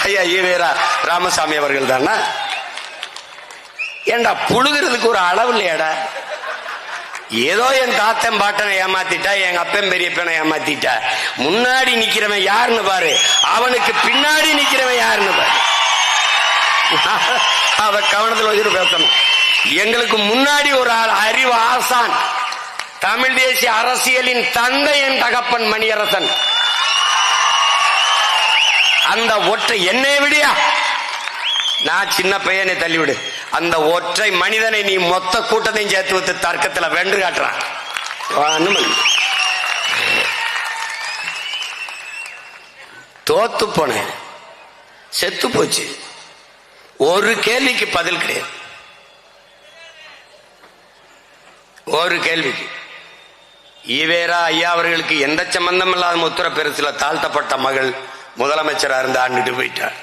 ஐயா ஈவேரா ராமசாமி அவர்கள் தானா? ஏண்டா புழுகிறதுக்கு ஒரு அளவு இல்லையாடா? ஏதோ என் தாத்தன் பாட்டனை ஏமாத்திட்டா, எங்க அப்பன் பெரியப்பனை ஏமாத்திட்டா, முன்னாடி நிக்கிறவன் யாருன்னு பாரு, அவனுக்கு பின்னாடி நிக்கிறவன் யாருன்னு பாரு. அவ கவனத்தில் வச்சுட்டு பேசணும். எங்களுக்கு முன்னாடி ஒரு ஆள் அறிவு ஆசான், தமிழ் தேசிய அரசியலின் தந்தை என் தகப்பன் மணியரசன். அந்த ஒற்றை என்னை விடியா, நான் சின்ன பையனை தள்ளிவிடு, அந்த ஒற்றை மனிதனை நீ மொத்த கூட்டத்தையும் சேர்த்து வைத்து தர்க்கத்தில் வென்று காட்டுறான். தோத்து போனேன், செத்து போச்சு. ஒரு கேள்விக்கு பதில் கிடையாது. ஒரு கேள்விக்கு. ஈவேரா ஐயா அவர்களுக்கு எந்த சம்பந்தம் இல்லாத உத்தரப்பிரதேசத்தில் தாழ்த்தப்பட்ட மகள் முதலமைச்சரா இருந்து ஆண்டுட்டு போயிட்டார்.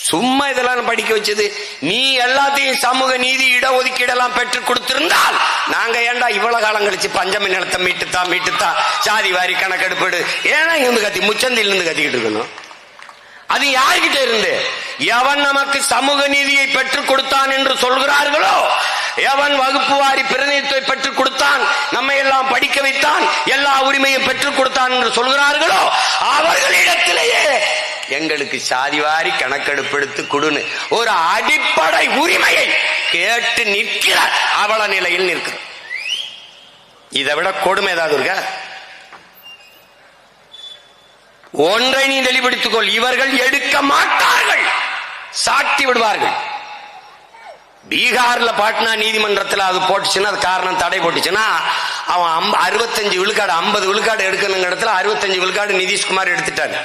சும்மா இதெல்லாம் படிக்க வச்சது. நீ எல்லாத்தையும் சமூக நீதி இடஒதுக்கீடெல்லாம் பெற்று கொடுத்திருந்தால் நாங்க ஏண்டா இவ்வளவு காலம் கழிச்சு பஞ்சமி நிலத்தை மீட்டுத்தான் சாதி வாரி கணக்கெடுப்பீடு ஏன்னா இருந்து கத்தி முச்சந்தில இருந்து கத்திக்கிட்டு இருக்கணும்? அது யார்கிட்ட இருந்து? எவன் நமக்கு சமூக நீதியை பெற்றுக் கொடுத்தான் என்று சொல்கிறார்களோ, எவன் வகுப்பு வாரி பிரதிநிதித்துவத்தை பெற்றுக் கொடுத்தான், நம்மை எல்லாம் படிக்க வைத்தான், எல்லா உரிமையும் பெற்றுக் கொடுத்தான் என்று சொல்கிறார்களோ அவர்களிடத்திலேயே எங்களுக்கு சாதிவாரி கணக்கெடுப்பெடுத்து கொடுன்னு ஒரு அடிப்படை உரிமையை கேட்டு நிற்கிற அவல நிலையில் நிற்கிற. இதை விட கொடுமை ஏதாவது இருக்கா? ஒன்றை நீ தெளிவுபடுத்திக் கொள், இவர்கள் எடுக்க மாட்டார்கள், சாட்டி விடுவார்கள். பீகார்ல பாட்னா நீதிமன்றத்தில் அது போட்டுச்சுன்னா, அது காரணம் தடை போட்டுச்சுன்னா, அவன் 65 விழுக்காடு 50 விழுக்காடு எடுக்கணுங்கிற இடத்துல 65 விழுக்காடு நிதிஷ்குமார் எடுத்துட்டாரு.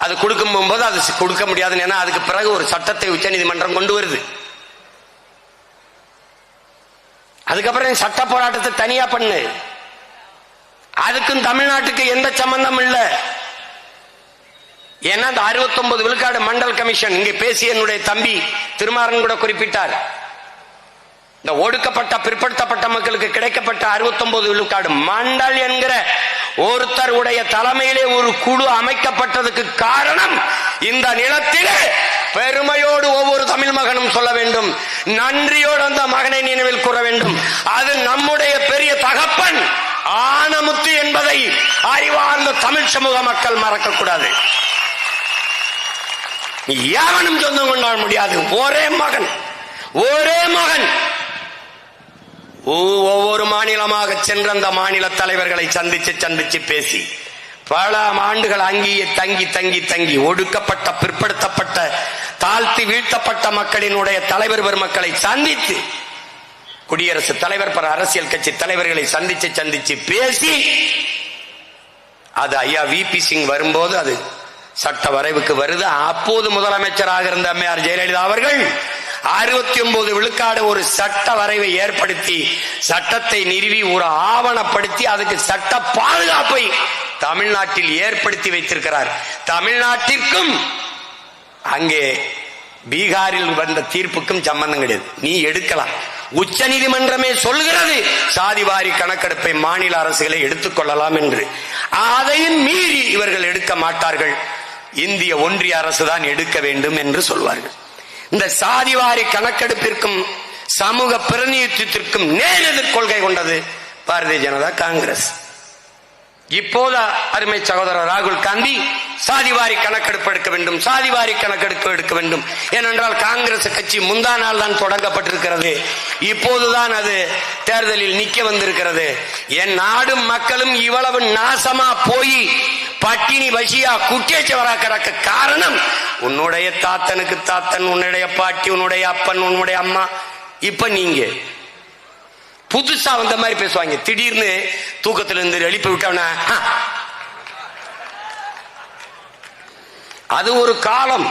அது கொடுக்கும் போது அது கொடுக்க முடியாதுன்னு, ஏன்னா அதுக்கு பிறகு ஒரு சட்டத்தை உச்ச நீதிமன்றம் கொண்டு வருது. அதுக்கப்புறம் சட்ட போராட்டத்தை தனியா பண்ணு. அதுக்கும் தமிழ்நாட்டுக்கு எந்த சம்பந்தம் இல்லை. ஏன்னா அந்த 69 விழுக்காடு மண்டல் கமிஷன், இங்கே பேசிய என்னுடைய தம்பி திருமாறன் கூட குறிப்பிட்டார், இந்த ஒடுக்கப்பட்ட பிற்படுத்தப்பட்ட மக்களுக்கு கிடைக்கப்பட்ட 69 விழுக்காடு மண்டல் என்கிற ஒருத்தர் உடைய தலைமையிலே ஒரு குழு அமைக்கப்பட்டதுக்கு காரணம், இந்த நிலத்திலே பெருமையோடு ஒவ்வொரு தமிழ் மகனும் சொல்ல வேண்டும், நன்றியோடு அந்த மகனை நினைவில் கூற வேண்டும், அது நம்முடைய பெரிய தகப்பன் அப்பன் ஆனமுத்து என்பதை அறிவார்ந்த தமிழ் சமூக மக்கள் மறக்க கூடாது. எவனும் சொந்தம் கொண்டாட முடியாது. ஒரே மகன், ஒரே மகன். ஒவ்வொரு மாநிலமாக சென்ற அந்த மாநில தலைவர்களை சந்திச்சு பேசி பல ஆண்டுகள் அங்கேயே தங்கி தங்கி தங்கி ஒடுக்கப்பட்ட, பிற்படுத்தப்பட்ட, தாழ்த்தி வீழ்த்தப்பட்ட மக்களினுடைய தலைவர் பெருமக்களை சந்தித்து, குடியரசுத் தலைவர், பல அரசியல் கட்சி தலைவர்களை சந்திச்சு பேசி, அது ஐயா விபி சிங் வரும்போது அது சட்ட வரைவுக்கு வருது. அப்போது முதலமைச்சராக இருந்த அம்மையார் ஜெயலலிதா அவர்கள் 69 விழுக்காடு ஒரு சட்ட வரைவை ஏற்படுத்தி, சட்டத்தை நிறுவி, ஒரு ஆவணப்படுத்தி, அதுக்கு சட்ட பாதுகாப்பை தமிழ்நாட்டில் ஏற்படுத்தி வைத்திருக்கிறார். தமிழ்நாட்டிற்கும் அங்கே பீகாரில் வந்த தீர்ப்புக்கும் சம்பந்தம் கிடையாது. நீ எடுக்கலாம். உச்ச நீதிமன்றமே சொல்கிறது சாதிவாரி கணக்கெடுப்பை மாநில அரசுகளை எடுத்துக் கொள்ளலாம் என்று. அதையும் மீறி இவர்கள் எடுக்க மாட்டார்கள். இந்திய ஒன்றிய அரசுதான் எடுக்க வேண்டும் என்று சொல்வார்கள். இந்த சாதிவாரி கணக்கெடுப்பிற்கும் சமூக பிரதிநிதித்துவத்திற்கும் நேர் எதிர் கொள்கை கொண்டது பாரதிய ஜனதா காங்கிரஸ். இப்போது அருமை சகோதரர் ராகுல் காந்தி சாதிவாரி கணக்கெடுப்பு எடுக்க வேண்டும், சாதிவாரி கணக்கெடுப்பு எடுக்க வேண்டும். ஏனென்றால் காங்கிரஸ் கட்சி முந்தா நாள் தான் தொடங்கப்பட்டிருக்கிறது. இப்போதுதான் அது தேர்தலில் நிக்க வந்திருக்கிறது. என் நாடும் மக்களும் இவ்வளவு நாசமா போய் பட்டினி பசியா குற்றேச்சவரா கிடக்க காரணம் உன்னுடைய தாத்தனுக்கு தாத்தன், உன்னுடைய பாட்டி, உன்னுடைய அப்பன், உன்னுடைய அம்மா. இப்ப நீங்க புதுசா வந்த மாதிரி பேசுவாங்க. திடீர்னு தூக்கத்துல இருந்து எழுப்பி விட்டவன அது ஒரு காலம்.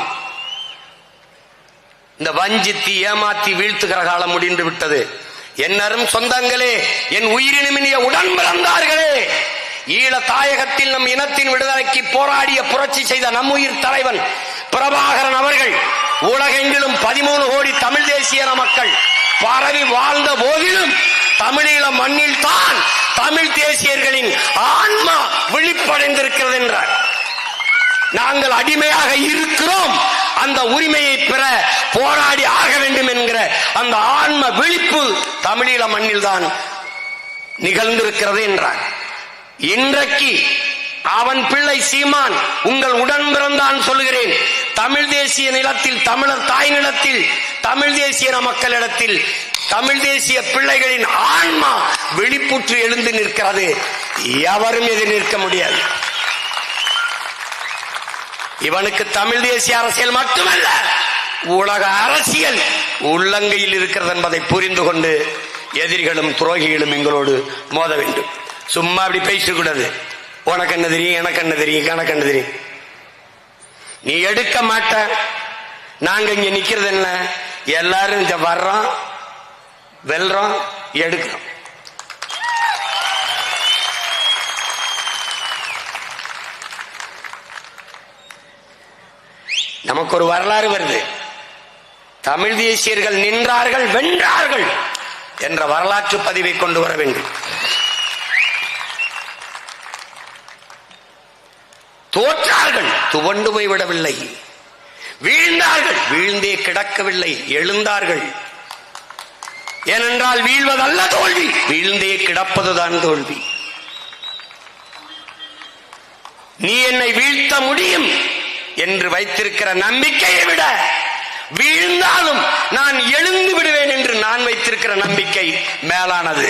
இந்த வஞ்சித்தி ஏமாத்தி வீழ்த்துகிற காலம் முடிந்து விட்டது. என்னரும் சொந்தங்களே, என் உயிரினுமினிய உடன் பிறந்தார்களே, ஈழ தாயகத்தில் நம் இனத்தின் விடுதலைக்கு போராடிய புரட்சி செய்த நம் உயிர் தலைவன் பிரபாகரன் அவர்கள் உலகெங்கிலும் 13 கோடி தமிழ் தேசிய மக்கள் பரவி வாழ்ந்த போதிலும் தமிழீழ மண்ணில் தான் தமிழ் தேசியர்களின் ஆன்மா விழிப்படைந்திருக்கிறது என்றார். நாங்கள் அடிமையாக இருக்கிறோம், அந்த உரிமையை பெற போராடி ஆக வேண்டும் என்கிற அந்த ஆன்ம விழிப்பு தமிழீழ மண்ணில் தான் நிகழ்ந்திருக்கிறது என்றார். இன்றைக்கு அவன் பிள்ளை சீமான் உங்கள் உடன் பிறந்தான் சொல்கிறேன். தமிழ் தேசிய நிலத்தில், தமிழர் தாய் நிலத்தில், தமிழ் தேசிய மக்களிடத்தில் தமிழ் தேசிய பிள்ளைகளின் ஆன்மா விழிப்புற்று எழுந்து நிற்கிறது. எவரும் எதிர் நிற்க முடியாது. இவனுக்கு தமிழ் தேசிய அரசியல் மட்டுமல்ல, உலக அரசியல் உள்ளங்கையில் இருக்கிறது என்பதை புரிந்து கொண்டு எதிரிகளும் துரோகிகளும் எங்களோடு மோத வேண்டும். சும்மா அப்படி பேசக்கூடாது. உனக்கு என்ன தெரியும், எனக்கு என்ன தெரியும், கணக்கு என்ன தெரியும். நீ எடுக்க மாட்ட. நாங்க இங்க நிக்கிறது என்ன, எல்லாரும் இங்க வர்றோம், வெல்றோம், எடுக்கிறோம். நமக்கு ஒரு வரலாறு வருது. தமிழ் தேசியர்கள் நின்றார்கள், வென்றார்கள் என்ற வரலாற்று பதிவை கொண்டு வர வேண்டும். தோற்றார்கள், துவண்டு போய் விடவில்லை. வீழ்ந்தார்கள், வீழ்ந்தே கிடக்கவில்லை, எழுந்தார்கள். ஏனென்றால் வீழ்வதல்ல தோல்வி, வீழ்ந்தே கிடப்பதுதான் தோல்வி. நீ என்னை வீழ்த்த முடியும் என்று வைத்திருக்கிற நம்பிக்கையை விட வீழ்ந்தாலும் நான் எழுந்து விடுவேன் என்று நான் வைத்திருக்கிற நம்பிக்கை மேலானது.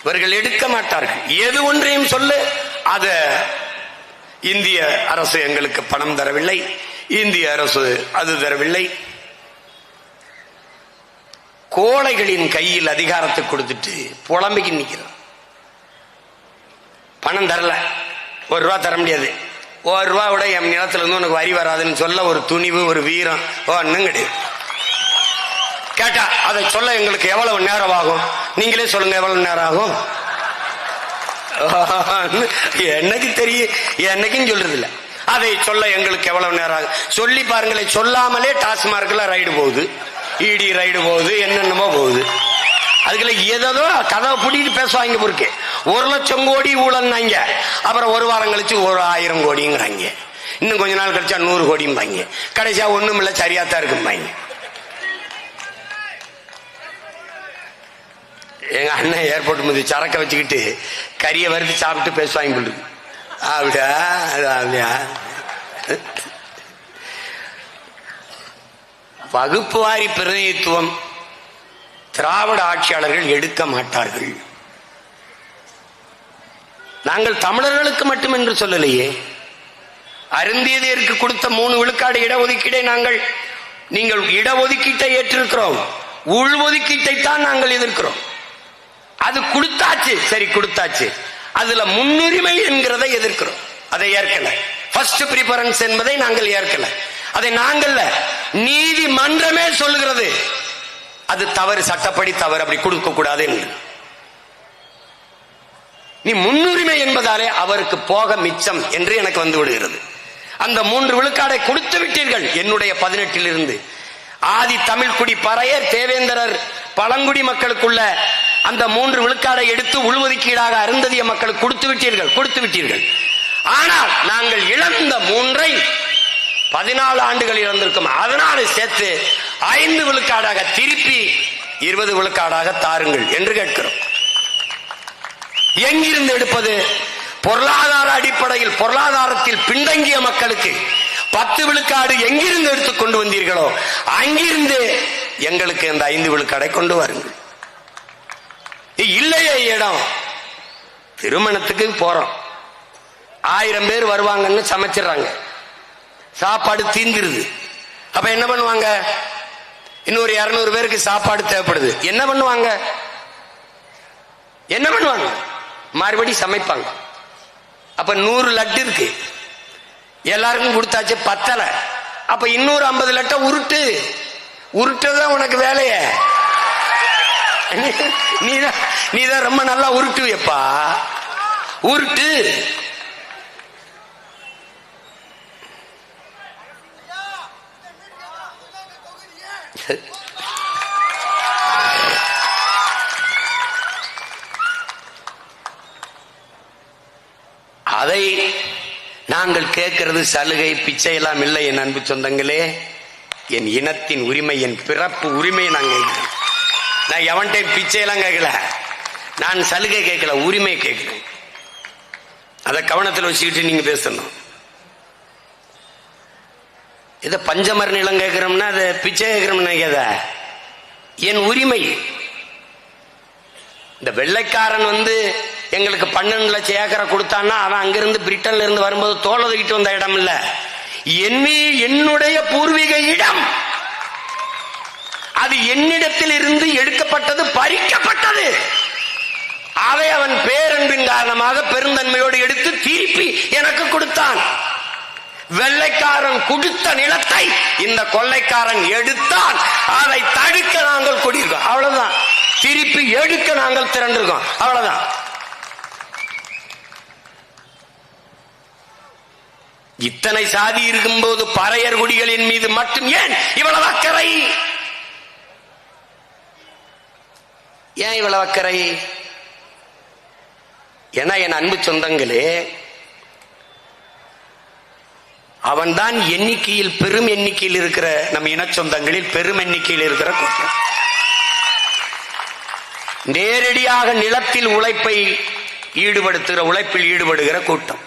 இவர்கள் எடுக்க மாட்டார்கள். எது ஒன்றையும் சொல்லு, அது இந்திய அரசு எங்களுக்கு பணம் தரவில்லை, இந்திய அரசு அது தரவில்லை. கோழைகளின் கையில் அதிகாரத்தை கொடுத்துட்டு புலம்பிக்கு நிற்கிறான். பணம் தரல, ₹1 தர முடியாது. ₹1 விட என் நிலத்துல இருந்து உனக்கு வரி வராதுன்னு சொல்ல ஒரு துணிவு, ஒரு வீரம் ஒன்னும் கிடையாது. கேட்டா அதை சொல்ல எங்களுக்கு எவ்வளவு நேரம் ஆகும், நீங்களே சொல்லுங்க எவ்வளவு நேரம் ஆகும். என்னைக்கு தெரியும், என்னைக்கும் சொல்றது இல்ல. அதை சொல்ல எங்களுக்கு எவ்வளவு நேரம் ஆகும் சொல்லி பாருங்களேன். சொல்லாமலே டாஸ்மார்க்ல ரைடு போகுது, இடி ரைடு போகுது, என்னென்னமோ போகுது. அதுக்குள்ள ஏதோ கதவை பிடிட்டு பேசுவாங்க. பொறுக்கு 1,00,000 கோடி ஊழல்னாங்க, அப்புறம் ஒரு வாரம் கழிச்சு 1000 கோடிங்கிறாங்க, இன்னும் கொஞ்ச நாள் கழிச்சா 100 கோடிம்பாங்க, கடைசியா ஒண்ணும் இல்ல சரியாத்தான் இருக்கும்பாங்க. அண்ணன் ஏர்போர்ட் முந்தி சரக்க வச்சுக்கிட்டு கறியை வறுத்து சாப்பிட்டு பேசுவாங்க போட்டு. அப்படியா? அப்படியா? வகுப்புவாரி பிரதிநிதித்துவம் திராவிட ஆட்சியாளர்கள் எடுக்க மாட்டார்கள். நாங்கள் தமிழர்களுக்கு மட்டும் என்று சொல்லலையே. அருந்தியதற்கு கொடுத்த 3 விழுக்காடு இடஒதுக்கீடை நீங்கள் இடஒதுக்கீட்டை ஏற்றிருக்கிறோம், உள்ஒதுக்கீட்டை தான் நாங்கள் எதிர்க்கிறோம். அது கொடுத்தாச்சு, சரி கொடுத்தாச்சு, அதுல முன்னுரிமை என்கிறதை எதிர்க்கிறோம். அதை ஏற்கல. ஃபர்ஸ்ட் பிரிஃபரன்ஸ் என்பதை நாங்கள் ஏற்கல. அதை நாங்கள் நீதிமன்றமே சொல்லுகிறது அது தவறு, சட்டப்படி தவறு, அப்படி கொடுக்க கூடாது என்று. நீ முன்னுரிமை என்பதாலே அவருக்கு போக மிச்சம் என்று எனக்கு வந்து விடுகிறது. அந்த 3 விழுக்காடை கொடுத்து விட்டீர்கள். என்னுடைய 18 ஆதி தமிழ்குடி பறையர் தேவேந்திரர் பழங்குடி மக்களுக்குள்ள அந்த 3 விழுக்காடை எடுத்து உள்ஒதுக்கீடாக அருந்ததிய மக்களுக்கு கொடுத்து விட்டீர்கள். ஆனால் நாங்கள் இழந்த 3ஐ 14 ஆண்டுகள் இழந்திருக்கும். அதனால சேர்த்து 5 விழுக்காடாக திருப்பி 20 விழுக்காடாக தாருங்கள் என்று கேட்கிறோம். எங்கிருந்து எடுப்பது? பொருளாதார அடிப்படையில் பொருளாதாரத்தில் பின்தங்கிய மக்களுக்கு 10 விழுக்காடு எங்கிருந்து எடுத்துக் கொண்டு வந்தீர்களோ அங்கிருந்து எங்களுக்கு அந்த 5 விழுக்காடை கொண்டு வாருங்கள். இல்லையே இடம். திருமணத்துக்கு போறோம், 1000 பேர் வருவாங்கன்னு சமைச்சிடறாங்க, சாப்பாடு தீந்துருது. அப்ப என்ன பண்ணுவாங்க? இன்னொரு 200 பேருக்கு சாப்பாடு தேவைப்படுது. என்ன பண்ணுவாங்க? மறுபடி சமைப்பாங்க. அப்ப 100 லட்டு இருக்கு, எல்லாருக்கும் கொடுத்தாச்சு, பத்தல. அப்ப இன்னொரு 50 லட்டை உருட்டுதான் உனக்கு வேலைய. நீதான் ரொம்ப நல்லா உருட்டுவியப்பா, உருட்டு. அதை நாங்கள் கேட்கிறது சலுகை பிச்சை எல்லாம் இல்லை. என் அன்பு சொந்தங்களே, என் இனத்தின் உரிமை, என் பிறப்பு உரிமையை நான் கேட்கிறேன். நான் எவன்டையும் பிச்சை எல்லாம் கேட்கல, நான் சலுகை கேட்கல, உரிமை கேட்கிறேன். அதை கவனத்தில் வச்சுக்கிட்டு நீங்க பேசணும். இதை பஞ்சமர நிலம் கேட்கிறோம்னா அதை பிச்சை கேட்கிறோம்னா என் உரிமை. இந்த வெள்ளைக்காரன் எங்களுக்கு 12 லட்சம் ஏக்கரை கொடுத்தான்னா அவன் அங்கிருந்து பிரிட்டன்ல இருந்து வரும்போது தோலை தூக்கிட்டு வந்த இடம் இல்ல, என்னுடைய பூர்வீக இடம். அது என்னிடத்தில் இருந்து எடுக்கப்பட்டது, பறிக்கப்பட்டது. அதை அவன் பேரன்பின் காரணமாக பெருந்தன்மையோடு எடுத்து திருப்பி எனக்கு கொடுத்தான். வெள்ளைக்காரன் கொடுத்த நிலத்தை இந்த கொள்ளைக்காரன் எடுத்தான். அதை தடுக்க நாங்கள் கூடியிருக்கோம், அவ்வளவுதான். திருப்பி எடுக்க நாங்கள் திரண்டிருக்கோம், அவ்வளவுதான். இத்தனை சாதி இருக்கும்போது பறையர் குடிகளின் மீது மட்டும் ஏன் இவ்வளவு அக்கறை? ஏன் இவ்வளவு அக்கறை? ஏன்னா என் அன்பு சொந்தங்களே, அவன்தான் எண்ணிக்கையில் பெரும் எண்ணிக்கையில் இருக்கிற நம் இன சொந்தங்களில் பெரும் எண்ணிக்கையில் இருக்கிற கூட்டம். நேரடியாக நிலத்தில் உழைப்பில் ஈடுபடுகிற கூட்டம்,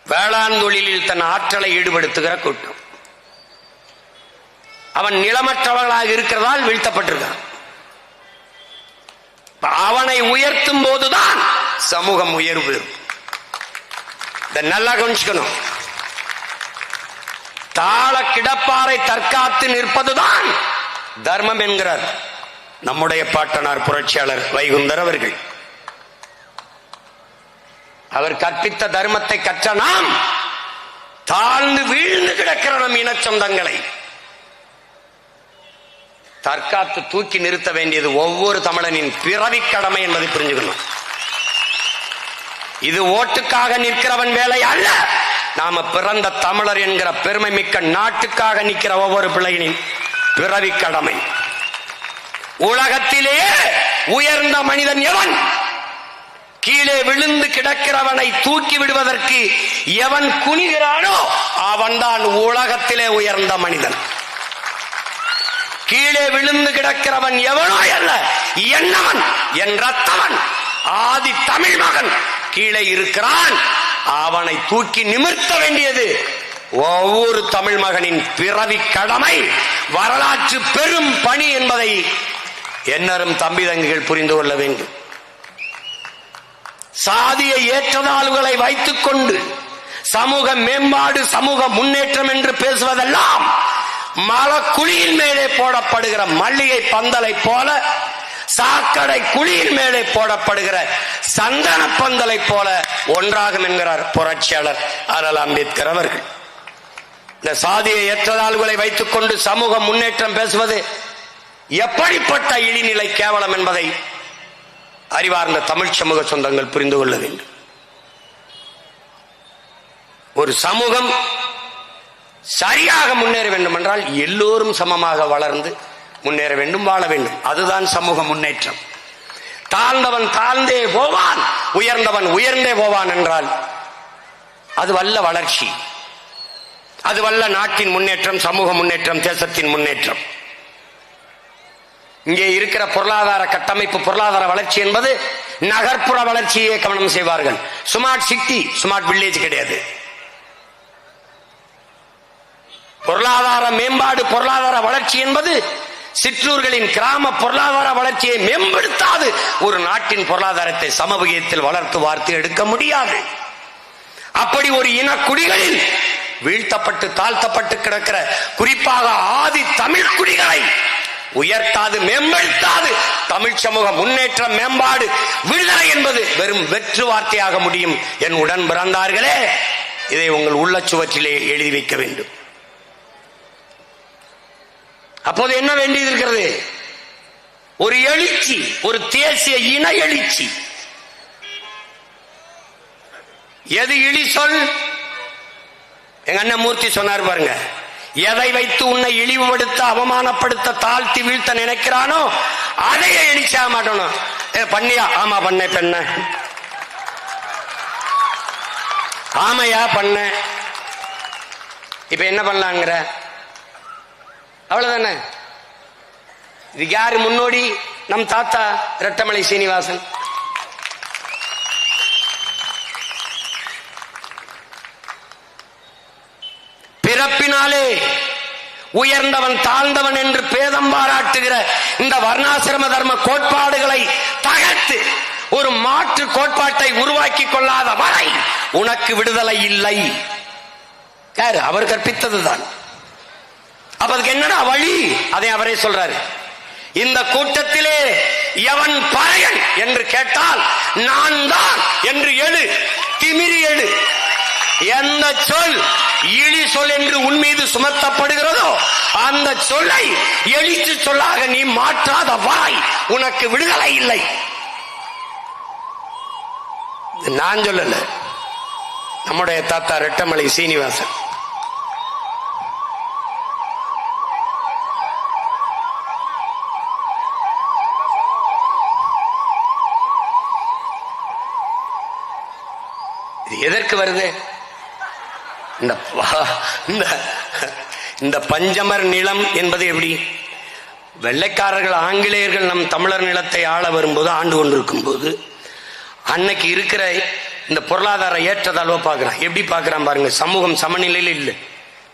வேளாண் தொழிலில் தன் ஆற்றலை ஈடுபடுத்துகிற கூட்டம். அவன் நிலமற்றவர்களாக இருக்கிறதால் வீழ்த்தப்பட்டிருக்கான். அவனை உயர்த்தும் போதுதான் சமூகம் உயர்வு. நல்லா கவனிச்சுக்கணும். தாள கிடப்பாரை தற்காத்து நிற்பதுதான் தர்மம் என்கிறார் நம்முடைய பாட்டனார் புரட்சியாளர் வைகுந்தர் அவர்கள். அவர் கற்பித்த தர்மத்தை கற்ற நாம் தாழ்ந்து வீழ்ந்து கிடக்கிற நம் இன சொந்தங்களை தற்காத்து தூக்கி நிறுத்த வேண்டியது ஒவ்வொரு தமிழனின் பிறவி கடமை என்பதை புரிஞ்சுக்கணும். இது ஓட்டுக்காக நிற்கிறவன் வேலை அல்ல. நாம பிறந்த தமிழர் என்கிற பெருமை மிக்க நாட்டுக்காக நிற்கிற ஒவ்வொரு பிள்ளைகளின் பிறவி கடமை. உலகத்திலேயே உயர்ந்த மனிதன் எவன்? கீழே விழுந்து கிடக்கிறவனை தூக்கி விடுவதற்கு எவன் குனிகிறானோ அவன்தான் உலகத்திலே உயர்ந்த மனிதன். கீழே விழுந்து கிடக்கிறவன் எவனோ அல்ல, என்னவன் என்றத்தவன் ஆதி தமிழ் மகன் கீழே இருக்கிறான். அவனை தூக்கி நிமிர்த்த வேண்டியது ஒவ்வொரு தமிழ் மகனின் பிறவி கடமை, வரலாற்று பெரும் பணி என்பதை என்னரும் தம்பி தங்கிகள் புரிந்து கொள்ள வேண்டும். சாதிய ஏற்றத்தாழ்வுகளை வைத்துக் கொண்டு சமூக மேம்பாடு, சமூக முன்னேற்றம் என்று பேசுவதெல்லாம் மலக்குழியின் மேலே போடப்படுகிற மல்லிகை பந்தலை போல, சாக்கடை குழியின் மேலே போடப்படுகிற சந்தன பந்தலை போல ஒன்றாகும் என்கிறார் புரட்சியாளர் அண்ணல் அம்பேத்கர் அவர்கள். இந்த சாதிய ஏற்றத்தாழ்வுகளை வைத்துக் கொண்டு சமூக முன்னேற்றம் பேசுவது எப்படிப்பட்ட இழிநிலை கேவலம் என்பதை அறிவார்ந்த தமிழ் சமூக சொந்தங்கள் புரிந்து கொள்ள வேண்டும். ஒரு சமூகம் சரியாக முன்னேற வேண்டும் என்றால் எல்லோரும் சமமாக வளர்ந்து முன்னேற வேண்டும், வாழ வேண்டும். அதுதான் சமூக முன்னேற்றம். தாழ்ந்தவன் தாழ்ந்தே போவான், உயர்ந்தவன் உயர்ந்தே போவான் என்றால் அது வல்ல வளர்ச்சி, அது வல்ல நாட்டின் முன்னேற்றம், சமூக முன்னேற்றம், தேசத்தின் முன்னேற்றம். இங்கே இருக்கிற பொருளாதார கட்டமைப்பு, பொருளாதார வளர்ச்சி என்பது நகர்ப்புற வளர்ச்சியை கவனம் செய்வார்கள். ஸ்மார்ட் சிட்டி, ஸ்மார்ட் வில்லேஜ் கிடையாது. பொருளாதார மேம்பாடு, பொருளாதார வளர்ச்சி என்பது சிற்றூர்களின் கிராம பொருளாதார வளர்ச்சியை மேம்படுத்தாது ஒரு நாட்டின் பொருளாதாரத்தை சமவகிதத்தில் வளர்த்து வார்த்து எடுக்க முடியாது. அப்படி ஒரு இனக்குடிகளில் வீழ்த்தப்பட்டு தாழ்த்தப்பட்டு கிடக்கிற குறிப்பாக ஆதி தமிழ் குடிகளை உயர்த்தாது, மேம்படுத்தாது தமிழ் சமூக முன்னேற்றம், மேம்பாடு, விடுதலை என்பது வெறும் வெற்று வார்த்தையாக முடியும். என் உடன் பிறந்தார்களே, இதை உங்கள் உள்ளச்சுவற்றிலே எழுதி வைக்க வேண்டும். அப்போது என்ன வேண்டியது இருக்கிறது? ஒரு எழுச்சி, ஒரு தேசிய இன எழுச்சி. எது இழி சொல்? எங்க அண்ணன் மூர்த்தி சொன்னார் பாருங்க, எதை வைத்து உன்னை இழிவுபடுத்த, அவமானப்படுத்த, தாழ்த்தி வீழ்த்த நினைக்கிறானோ அதையே எழுச்சியாக மாட்டணும். பண்ணியா? ஆமா பண்ண. பெண்ண ஆமையா பண்ண. இப்ப என்ன பண்ணலாங்கிற? அவ்வளவுதானே. இதுக்கு யாரு முன்னோடி? நம் தாத்தா ரெட்டமலை சீனிவாசன். பிறப்பினாலே உயர்ந்தவன் தாழ்ந்தவன் என்று பேதம் பாராட்டுகிற இந்த வர்ணாசிரம தர்ம கோட்பாடுகளை தகர்த்து ஒரு மாற்று கோட்பாட்டை உருவாக்கி கொள்ளாத வரை உனக்கு விடுதலை இல்லை. யாரு? அவர் கற்பித்ததுதான். அப்ப அதுக்கு என்னடா வழி? அதை அவரே சொல்றாரு. இந்த கூட்டத்திலே எவன் பறையன் என்று கேட்டால் நான் தான் என்று எழு, திமிரி எழு. எந்த சொல் இழி சொல் என்று உன் மீது சுமத்தப்படுகிறதோ அந்த சொல்லை எழுச்சி சொல்லாக நீ மாற்றாத வரை உனக்கு விடுதலை இல்லை. நான் சொல்லல, நம்முடைய தாத்தா ரெட்டமலை சீனிவாசன். எதற்கு வருது? இந்த பஞ்சமர் நிலம் என்பது எப்படி? வெள்ளைக்காரர்கள், ஆங்கிலேயர்கள் நம் தமிழர் நிலத்தை ஆள வரும்போது, ஆண்டு கொண்டிருக்கும் போது, அன்னைக்கு இருக்கிற இந்த பொருளாதார ஏற்றத்தாழ்வை பார்க்கிறான். எப்படி பார்க்கிறான் பாருங்க. சமூகம் சமநிலையில் இல்லை.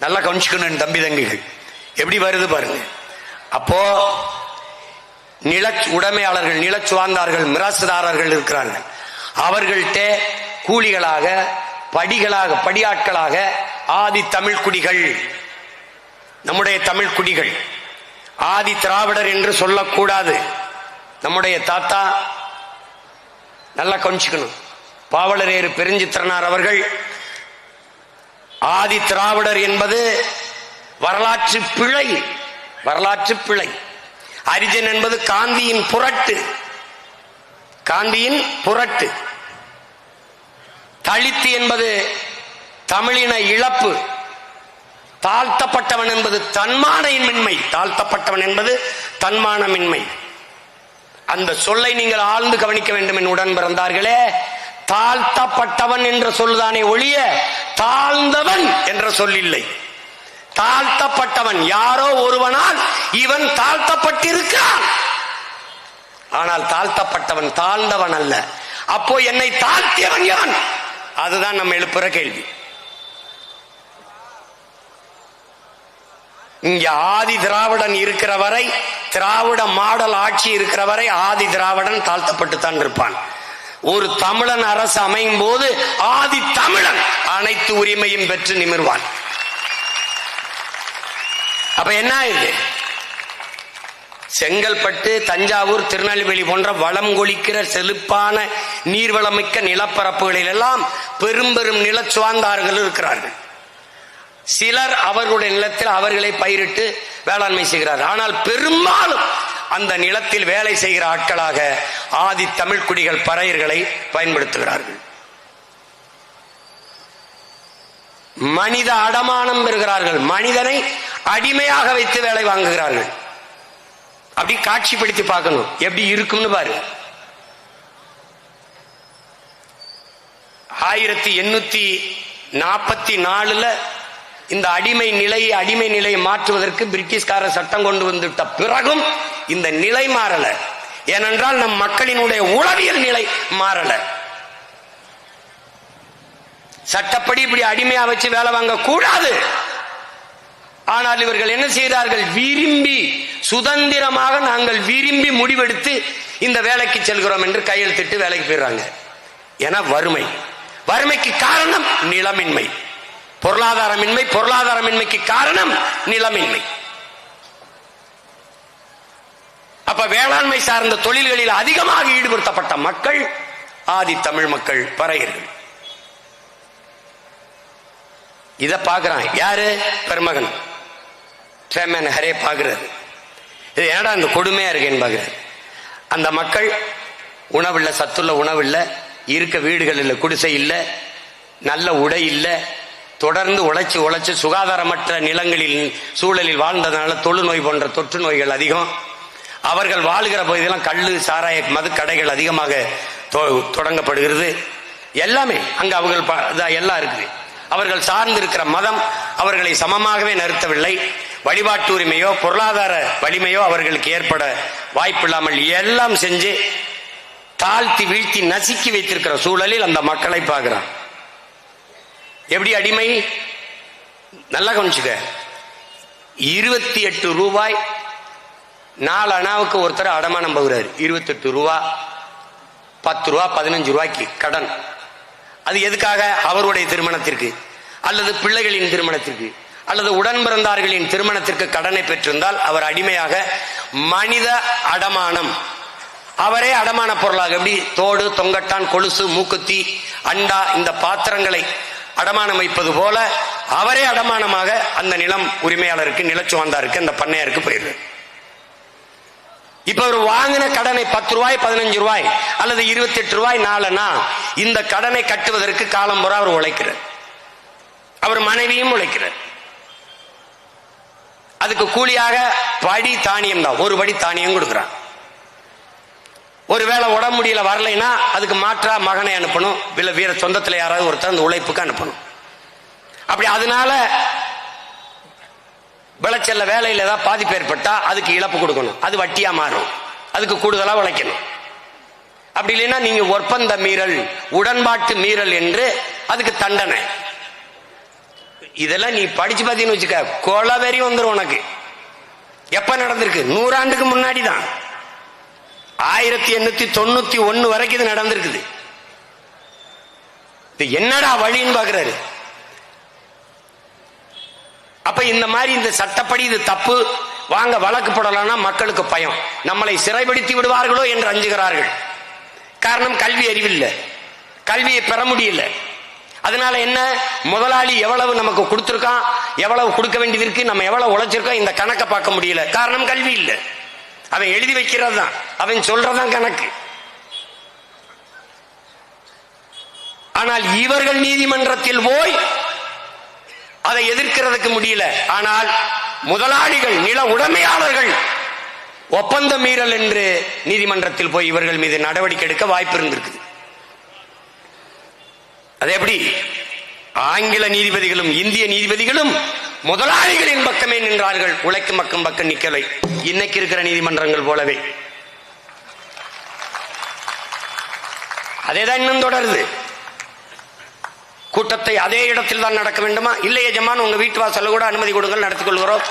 நல்லா கவனிச்சுக்கணும் தம்பி தங்கிகள். எப்படி வருது பாருங்க. அப்போ நில உடைமையாளர்கள், நிலச்சுவார்ந்தார்கள், மிராசுதாரர்கள் இருக்கிறார்கள். அவர்கள்ட்ட கூலிகளாக, படிகளாக, படியாட்களாக ஆதி தமிழ் குடிகள், நம்முடைய தமிழ் குடிகள், ஆதி திராவிடர் என்று சொல்லக்கூடாது. நம்முடைய தாத்தா நல்லா கவனிச்சுக்கணும். பாவலரேறு பெருஞ்சித்திரனார் அவர்கள் ஆதி திராவிடர் என்பது வரலாற்று பிழை, வரலாற்று பிழை. அரிஜன் என்பது காந்தியின் புரட்டு, காந்தியின் புரட்டு. தலித்து என்பது தமிழின இழப்பு. தாழ்த்தப்பட்டவன் என்பது தன்மானமின்மை, தாழ்த்தப்பட்டவன் என்பது தன்மானமின்மை. அந்த சொல்லை நீங்கள் ஆழ்ந்து கவனிக்க வேண்டும். என் உடன் பிறந்தார்களே, தாழ்த்தப்பட்டவன் என்ற சொல்லுதானே ஒழிய தாழ்ந்தவன் என்ற சொல் இல்லை. தாழ்த்தப்பட்டவன் யாரோ ஒருவனால் இவன் தாழ்த்தப்பட்டிருக்கிறான். ஆனால் தாழ்த்தப்பட்டவன் தாழ்ந்தவன் அல்ல. அப்போ என்னை தாழ்த்தியவன் யான்? அதுதான் நம்ம எழுப்புற கேள்வி. இங்க ஆதி திராவிடன் இருக்கிற வரை, திராவிட மாடல் ஆட்சி இருக்கிற வரை ஆதி திராவிடன் தாழ்த்தப்பட்டுத்தான் இருப்பான். ஒரு தமிழன் அரசு அமையும் போது ஆதி தமிழன் அனைத்து உரிமையும் பெற்று நிமிர்வான். அப்ப என்ன இது? செங்கல்பட்டு, தஞ்சாவூர், திருநெல்வேலி போன்ற வளம் கொளிக்கிற செழிப்பான நீர்வளமிக்க நிலப்பரப்புகளில் எல்லாம் பெரும் பெரும் நிலச்சுவாந்தார்கள் இருக்கிறார்கள். சிலர் அவர்களுடைய நிலத்தில் அவர்களை பயிரிட்டு வேளாண்மை செய்கிறார்கள். ஆனால் பெரும்பாலும் அந்த நிலத்தில் வேலை செய்கிற ஆட்களாக ஆதி தமிழ் குடிகள் பறையர்களை பயன்படுத்துகிறார்கள். மனித அடமானம் பெறுகிறார்கள். மனிதனை அடிமையாக வைத்து வேலை வாங்குகிறார்கள். அப்படி காட்சிப்படுத்தி பார்க்கணும், எப்படி இருக்கும்னு பாரு. 1844 இந்த அடிமை நிலையை மாற்றுவதற்கு பிரிட்டிஷ்காரர் சட்டம் கொண்டு வந்துவிட்ட பிறகும் இந்த நிலை மாறல. ஏனென்றால் நம் மக்களினுடைய உளவியல் நிலை மாறல. சட்டப்படி இப்படி அடிமையா வச்சு வேலை வாங்க கூடாது. ஆனால் இவர்கள் என்ன செய்கிறார்கள்? விரும்பி, சுதந்திரமாக நாங்கள் விரும்பி முடிவெடுத்து இந்த வேலைக்கு செல்கிறோம் என்று கையெழுத்திட்டு வேலைக்கு போயிடுறாங்க. ஏன்னா வறுமைக்கு காரணம் நிலமின்மை, பொருளாதாரமின்மைக்கு காரணம் நிலமின்மை. அப்ப வேளாண்மை சார்ந்த தொழில்களில் அதிகமாக ஈடுபடுத்தப்பட்ட மக்கள் ஆதி தமிழ் மக்கள், பறையர்கள். இத பாக்குறான் யாரு? பெருமகன் ஹரே பாக்குறாரு. இது ஏடா இந்த கொடுமையா இருக்கேன்னு பாக்குறாரு. அந்த மக்கள் உணவில்லை, சத்துள்ள உணவில்லை, இருக்க வீடுகள் இல்லை, குடிசை இல்லை, நல்ல உடை இல்லை, தொடர்ந்து உழைச்சு சுகாதாரமற்ற நிலங்களில் சூழலில் வாழ்ந்ததுனால தொழுநோய் போன்ற தொற்று நோய்கள் அதிகம். அவர்கள் வாழ்கிற பகுதியெல்லாம் கள்ளு, சாராய, மது கடைகள் அதிகமாக தொடங்கப்படுகிறது. எல்லாமே அங்க அவர்கள் எல்லாம் இருக்குது. அவர்கள் சார்ந்திருக்கிற மதம் அவர்களை சமமாகவே நிறுத்தவில்லை. வழிபாட்டு உரிமையோ பொருளாதார வலிமையோ அவர்களுக்கு ஏற்பட வாய்ப்பில்லாமல் எல்லாம் செஞ்சு தாழ்த்தி வீழ்த்தி நசுக்கி வைத்திருக்கிற சூழலில் அந்த மக்களை பார்க்கிறான். எப்படி அடிமை? நல்லா கவனிச்சுக்க. 28 ரூபாய் 4 அணாவுக்கு ஒருத்தர் அடமானம் போகிறார். 28 ரூபா, 10 ரூபா, 15 ரூபாய்க்கு கடன். அது எதுக்காக? அவருடைய திருமணத்திற்கு அல்லது பிள்ளைகளின் திருமணத்திற்கு அல்லது உடன் பிறந்தார்களின் திருமணத்திற்கு கடனை பெற்றிருந்தால் அவர் அடிமையாக மனித அடமானம், அவரே அடமான பொருளாக, எப்படி தோடு, தொங்கட்டான், கொலுசு, மூக்குத்தி, அண்டா, இந்த பாத்திரங்களை அடமானம் வைப்பது போல அவரே அடமானமாக அந்த நிலம் உரிமையாளருக்கு, நிலச்சுவாந்தாருக்கு, அந்த பண்ணையாருக்கு போயிடுது. இப்ப அவர் வாங்கின கடனை 10 ரூபாய், 15 ரூபாய் அல்லது 28 ரூபாய் 4னா இந்த கடனை கட்டுவதற்கு காலம் பூரா அவர் உழைக்கிறார். அவர் மனைவியும் உழைக்கிறார். அதுக்கு கூலியாக படி தானியம் தான், ஒரு படி தானியம் கொடுக்கிறான். ஒருவேளை உடம்பு முடியல வரலைன்னா அதுக்கு மாற்றா மகனை அனுப்பணும், இல்ல வீர சொந்தத்துல யாராவது ஒருத்தர் அந்த உழைப்புக்கு அனுப்பணும். அப்படி அதனால விளைச்சல்ல வேலையில் ஏதாவது பாதிப்பு ஏற்பட்டா அதுக்கு இழப்பு கொடுக்கணும், அது வட்டியா மாறும், அதுக்கு கூடுதலா உழைக்கணும். அப்படி இல்லைன்னா நீங்க ஒப்பந்த மீறல், உடன்பாட்டு மீறல் என்று அதுக்கு தண்டனை. இதெல்லாம் நீ படிச்சு பார்த்தீங்கன்னு வச்சுக்க, கொலவெறி வந்துடும் உனக்கு. எப்ப நடந்திருக்கு? 100 ஆண்டுக்கு முன்னாடி தான். 1891 வரைக்கும் இது நடந்திருக்குது. இது என்னடா வழின்னு பாக்குறாரு. அப்ப இந்த மாதிரி இந்த சட்டப்படி இது தப்பு, வாங்க வழக்கு போடலாம்னா மக்களுக்கு பயம், நம்மளை சிறைப்படுத்தி விடுவார்களோ என்று அஞ்சுகிறார்கள். காரணம் கல்வி அறிவில்லை, கல்வியை பெற முடியல. அதனால என்ன, முதலாளி எவ்வளவு நமக்கு கொடுத்திருக்கான், எவ்வளவு கொடுக்க வேண்டியது இருக்கு, நம்ம எவ்வளவு உழைச்சிருக்கோம், இந்த கணக்கை பார்க்க முடியல. காரணம் கல்வி இல்லை. அவன் எழுதி வைக்கிறது தான், அவன் சொல்றதான் கணக்கு. ஆனால் இவர்கள் நீதிமன்றத்தில் போய் அதை எதிர்க்கிறதுக்கு முடியல. ஆனால் முதலாளிகள், நில உடைமையாளர்கள் ஒப்பந்த மீறல் என்று நீதிமன்றத்தில் போய் இவர்கள் மீது நடவடிக்கை எடுக்க வாய்ப்பு இருந்திருக்கு. அது எப்படி? ஆங்கில நீதிபதிகளும் இந்திய நீதிபதிகளும் முதலாளிகளின் பக்கமே நின்றார்கள், உழைக்கும் மக்கள் பக்கம் நிக்கலை. இன்னைக்கு இருக்கிற நீதிமன்றங்கள் போலவே. அதேதான் இன்னும் தொடருது. கூட்டத்தை அதே இடத்தில் தான் நடக்க வேண்டுமா? இல்லை எஜமான், உங்க வீட்டு வாசல்ல கூட அனுமதி கொடுங்கள், நடத்திக் கொள்கிறோம்.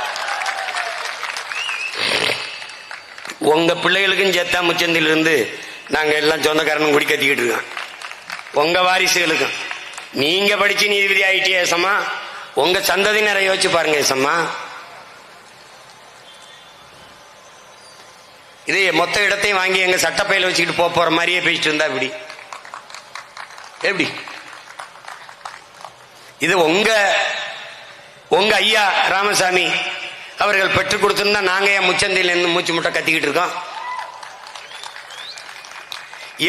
உங்க பிள்ளைகளுக்கும் சேர்த்தா முச்சந்தில் இருந்து நாங்க எல்லாம் சொந்தக்காரனும் குடி கத்திக்கிட்டு இருக்கோம். உங்க வாரிசுகளுக்கும். நீங்க படிச்சு நீதிபதி ஆயிட்டியே ஏசம்மா, உங்க சந்ததியினரை யோசிச்சு பாருங்க ஏசம்மா. இது மொத்த இடத்தையும் வாங்கி எங்க சட்டப்பையில வச்சுக்கிட்டு போற மாதிரியே பேசிட்டு இருந்தா இப்படி எப்படி? இது உங்க ஐயா ராமசாமி அவர்கள் பெற்றுக் கொடுத்திருந்தா நாங்க ஏன் முச்சந்தையில இருந்து மூச்சு முட்டை கத்திக்கிட்டு இருக்கோம்?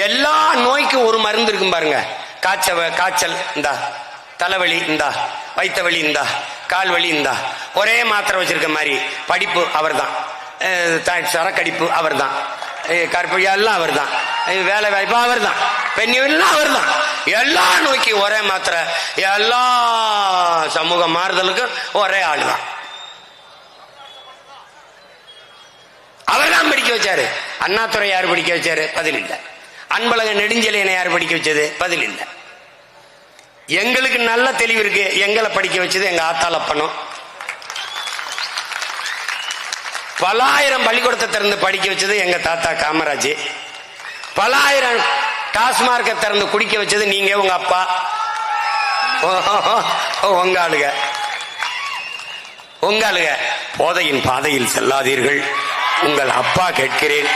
எல்லா நோய்க்கும் ஒரு மருந்து இருக்கும் பாருங்க. காய்ச்சல் இந்தா, தலைவலி இந்தா, வயிற்று வலி இந்தா, கால் வலி இந்தா, ஒரே மாத்திரை வச்சிருக்க மாதிரி. படிப்பு அவர் தான், சரக்கடிப்பு அவர் தான், கற்பழியா எல்லாம் அவர் தான், வேலை வாய்ப்பு அவர் தான், பெண்ணியெல்லாம் அவர் தான். எல்லா நோய்க்கும் ஒரே மாத்திரை, எல்லா சமூக மாறுதலுக்கும் ஒரே ஆள் தான். அவர் தான் படிக்க வச்சாரு. அண்ணாதுரை யாரு படிக்க வச்சாரு? பதில் இல்லை. அன்பழக நெடுஞ்செழியனை யார் படிக்க வச்சது? பதில் இல்லை. எங்களுக்கு நல்ல தெளிவு இருக்கு. எங்களை படிக்க வச்சது எங்க ஆத்தாளப்பனும். பலாயிரம் பள்ளிக்கூடத்தை திறந்து படிக்க வச்சது எங்க தாத்தா காமராஜ். பலாயிரம் டாஸ்மார்க்கை திறந்து குடிக்க வச்சது நீங்க, உங்க அப்பா, உங்க ஆளுக. போதையின் பாதையில் செல்லாதீர்கள், உங்கள் அப்பா கேட்கிறேன்.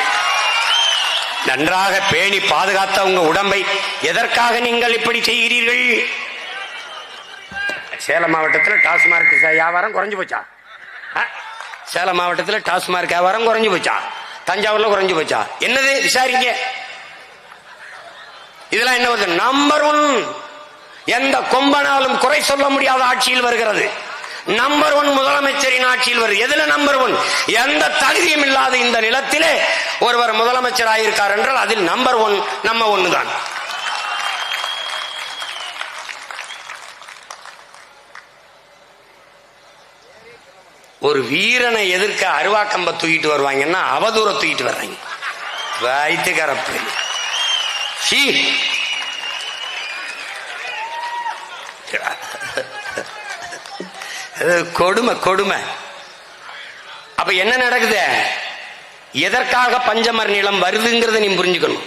நன்றாக பேணி பாதுகாத்த உங்க உடம்பை எதற்காக நீங்கள் இப்படி செய்கிறீர்கள்? சேலம் மாவட்டத்தில் டாஸ்மார்க் வியாபாரம் குறைஞ்சு போச்சா? சேலம் மாவட்டத்தில் டாஸ்மார்க் வியாபாரம் குறைஞ்சு போச்சா? தஞ்சாவூர்ல குறைஞ்சு போச்சா? என்னது விசாரிங்க. இதெல்லாம் என்ன வருது? நம்பர் 1. எந்த கொம்பனாலும் குறை சொல்ல முடியாத ஆட்சியில் வருகிறது. நம்பர் 1 முதலமைச்சரின் ஆட்சியில் வருது. எதுல நம்பர் 1? எந்த தகுதியும் இல்லாத இந்த நிலத்திலே ஒருவர் முதலமைச்சர் ஆயிருக்கார் என்றால் அதில் நம்பர் 1 நம்ம ஒண்ணுதான். ஒரு வீரனை எதிர்க்க அருவாக்கம்ப தூக்கிட்டு வருவாங்கன்னா அவதூற தூக்கிட்டு வர்றாங்க. வைத்துக்கரப்பு கொடுமை. அப்ப என்ன நடக்குது? எதற்காக பஞ்சமர் நிலம் வருதுங்கிறத நீ புரிஞ்சுக்கணும்.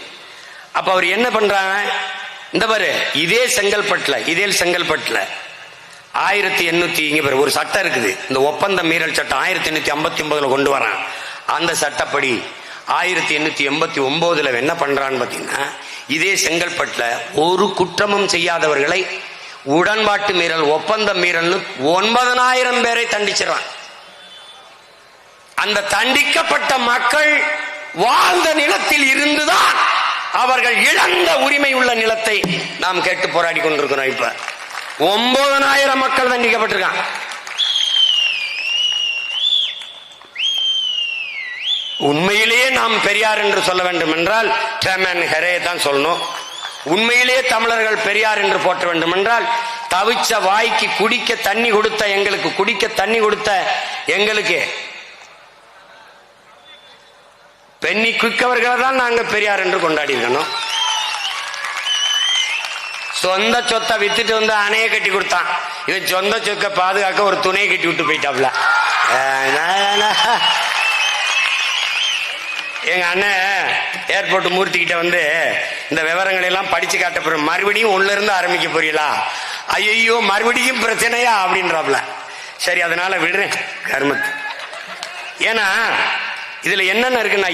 அப்ப அவர் என்ன பண்றாங்க? இந்த பாரு, இதே செங்கல்பட்டுல 1800 ஒரு சட்டம் இருக்குது. இந்த ஒப்பந்த மீறல் சட்டம் 1859 கொண்டு வரான். அந்த சட்டப்படி 1889 என்ன பண்றான்னு பாத்தீங்கன்னா, இதே செங்கல்பட்டுல ஒரு குற்றமும் செய்யாதவர்களை உடன்பாட்டு மீறல், ஒப்பந்த மீறல் 9000 பேரை தண்டிச்சிடறான். அந்த தண்டிக்கப்பட்ட மக்கள் வாழ்ந்த நிலத்தில் இருந்துதான் அவர்கள் இழந்த உரிமை உள்ள நிலத்தை நாம் கேட்டு போராடி கொண்டிருக்கிறோம். இப்ப 9000 மக்கள் தண்டிக்கப்பட்டிருக்கான். உண்மையிலேயே நாம் பெரியார் என்று சொல்ல வேண்டும் என்றால் டேமன் ஹெரே தான் சொல்லணும். உண்மையிலே தமிழர்கள் பெரியார் என்று போற்ற வேண்டும் என்றால் தவிச்ச வாய்க்கு குடிக்க தண்ணி கொடுத்த எங்களுக்கு பெண்ணி குக்கவர்களை தான் நாங்க பெரியார் என்று கொண்டாடி இருக்கணும். சொந்த சொத்தை வித்துட்டு வந்து அணையை கட்டி கொடுத்தான். இவன் சொந்த சொத்தை பாதுகாக்க ஒரு துணையை கட்டி விட்டு போயிட்டாப்ல. எங்க அண்ணன் ஏர்போர்ட் மூர்த்திக்கிட்ட வந்து இந்த விவரங்களை எல்லாம் படிச்சு காட்ட போறோம். மறுபடியும் உள்ள இருந்து ஆரம்பிக்க போறீங்களா? ஐயோ மறுபடியும் பிரச்சனையா அப்படின்றாப்ல. சரி, அதனால விடுறேன் கர்மத்து. ஏன்னா இதுல என்னென்ன இருக்குன்னா,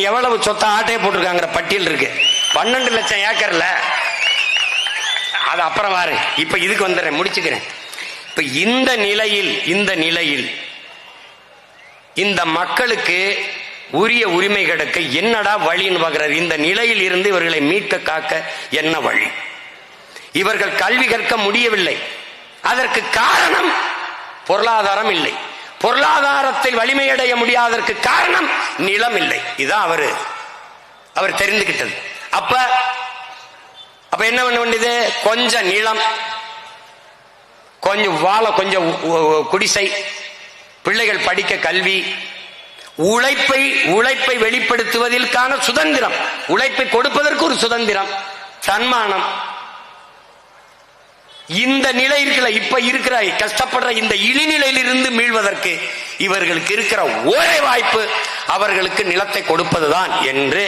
எவ்வளவு சொத்தை ஆட்டையை போட்டிருக்காங்கிற பட்டியல் இருக்கு. 12 லட்சம் ஏக்கர்ல. அது அப்புறம் வாரு. இப்ப இதுக்கு வந்துடுறேன், முடிச்சுக்கிறேன். இப்ப இந்த நிலையில் இந்த மக்களுக்கு உரிய உரிமை கிடைக்க என்னடா வழின்னு பார்க்கிறார். இந்த நிலையில் இருந்து இவர்களை மீட்க காக்க என்ன வழி? இவர்கள் கல்வி கற்க முடியவில்லை. அதற்கு காரணம் பொருளாதாரம் இல்லை. பொருளாதாரத்தில் வலிமையடைய முடியாததற்கு காரணம் நிலம் இல்லை. இதுதான் அவர் தெரிந்துகிட்டது. அப்ப என்ன பண்ண வேண்டியது? கொஞ்சம் நிலம், கொஞ்சம் வாழ, கொஞ்சம் குடிசை, பிள்ளைகள் படிக்க கல்வி, உழைப்பை வெளிப்படுத்துவதற்கான சுதந்திரம், உழைப்பை கொடுப்பதற்கு ஒரு சுதந்திரம், தன்மானம். இந்த நிலை இருக்கிற இப்ப இருக்கிற கஷ்டப்படுற இந்த இழிநிலையிலிருந்து மீள்வதற்கு இவர்களுக்கு இருக்கிற ஒரே வாய்ப்பு அவர்களுக்கு நிலத்தை கொடுப்பதுதான் என்று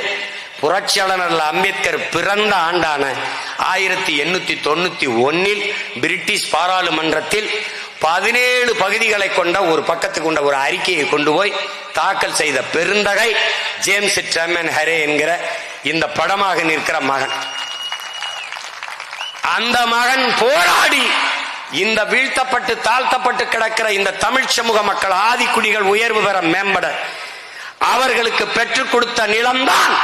புரட்சியாளர் அம்பேத்கர் பிறந்த ஆண்டான 1891 பிரிட்டிஷ் பாராளுமன்றத்தில் 17 பகுதிகளை கொண்ட ஒரு பக்கத்துக்கு கொண்ட ஒரு அறிக்கையை கொண்டு போய் தாக்கல் செய்த பெருந்தகை ஜேம்ஸ் ட்ரெமன் ஹரே என்கிற இந்த படமாக நிற்கிற மகன். அந்த மகன் போராடி இந்த வீழ்த்தப்பட்டு தாழ்த்தப்பட்டு கிடக்கிற இந்த தமிழ் சமூக மக்கள் ஆதிக்குடிகள் உயர்வு பெற மேம்பட அவர்களுக்கு பெற்றுக் கொடுத்த நிலம்தான்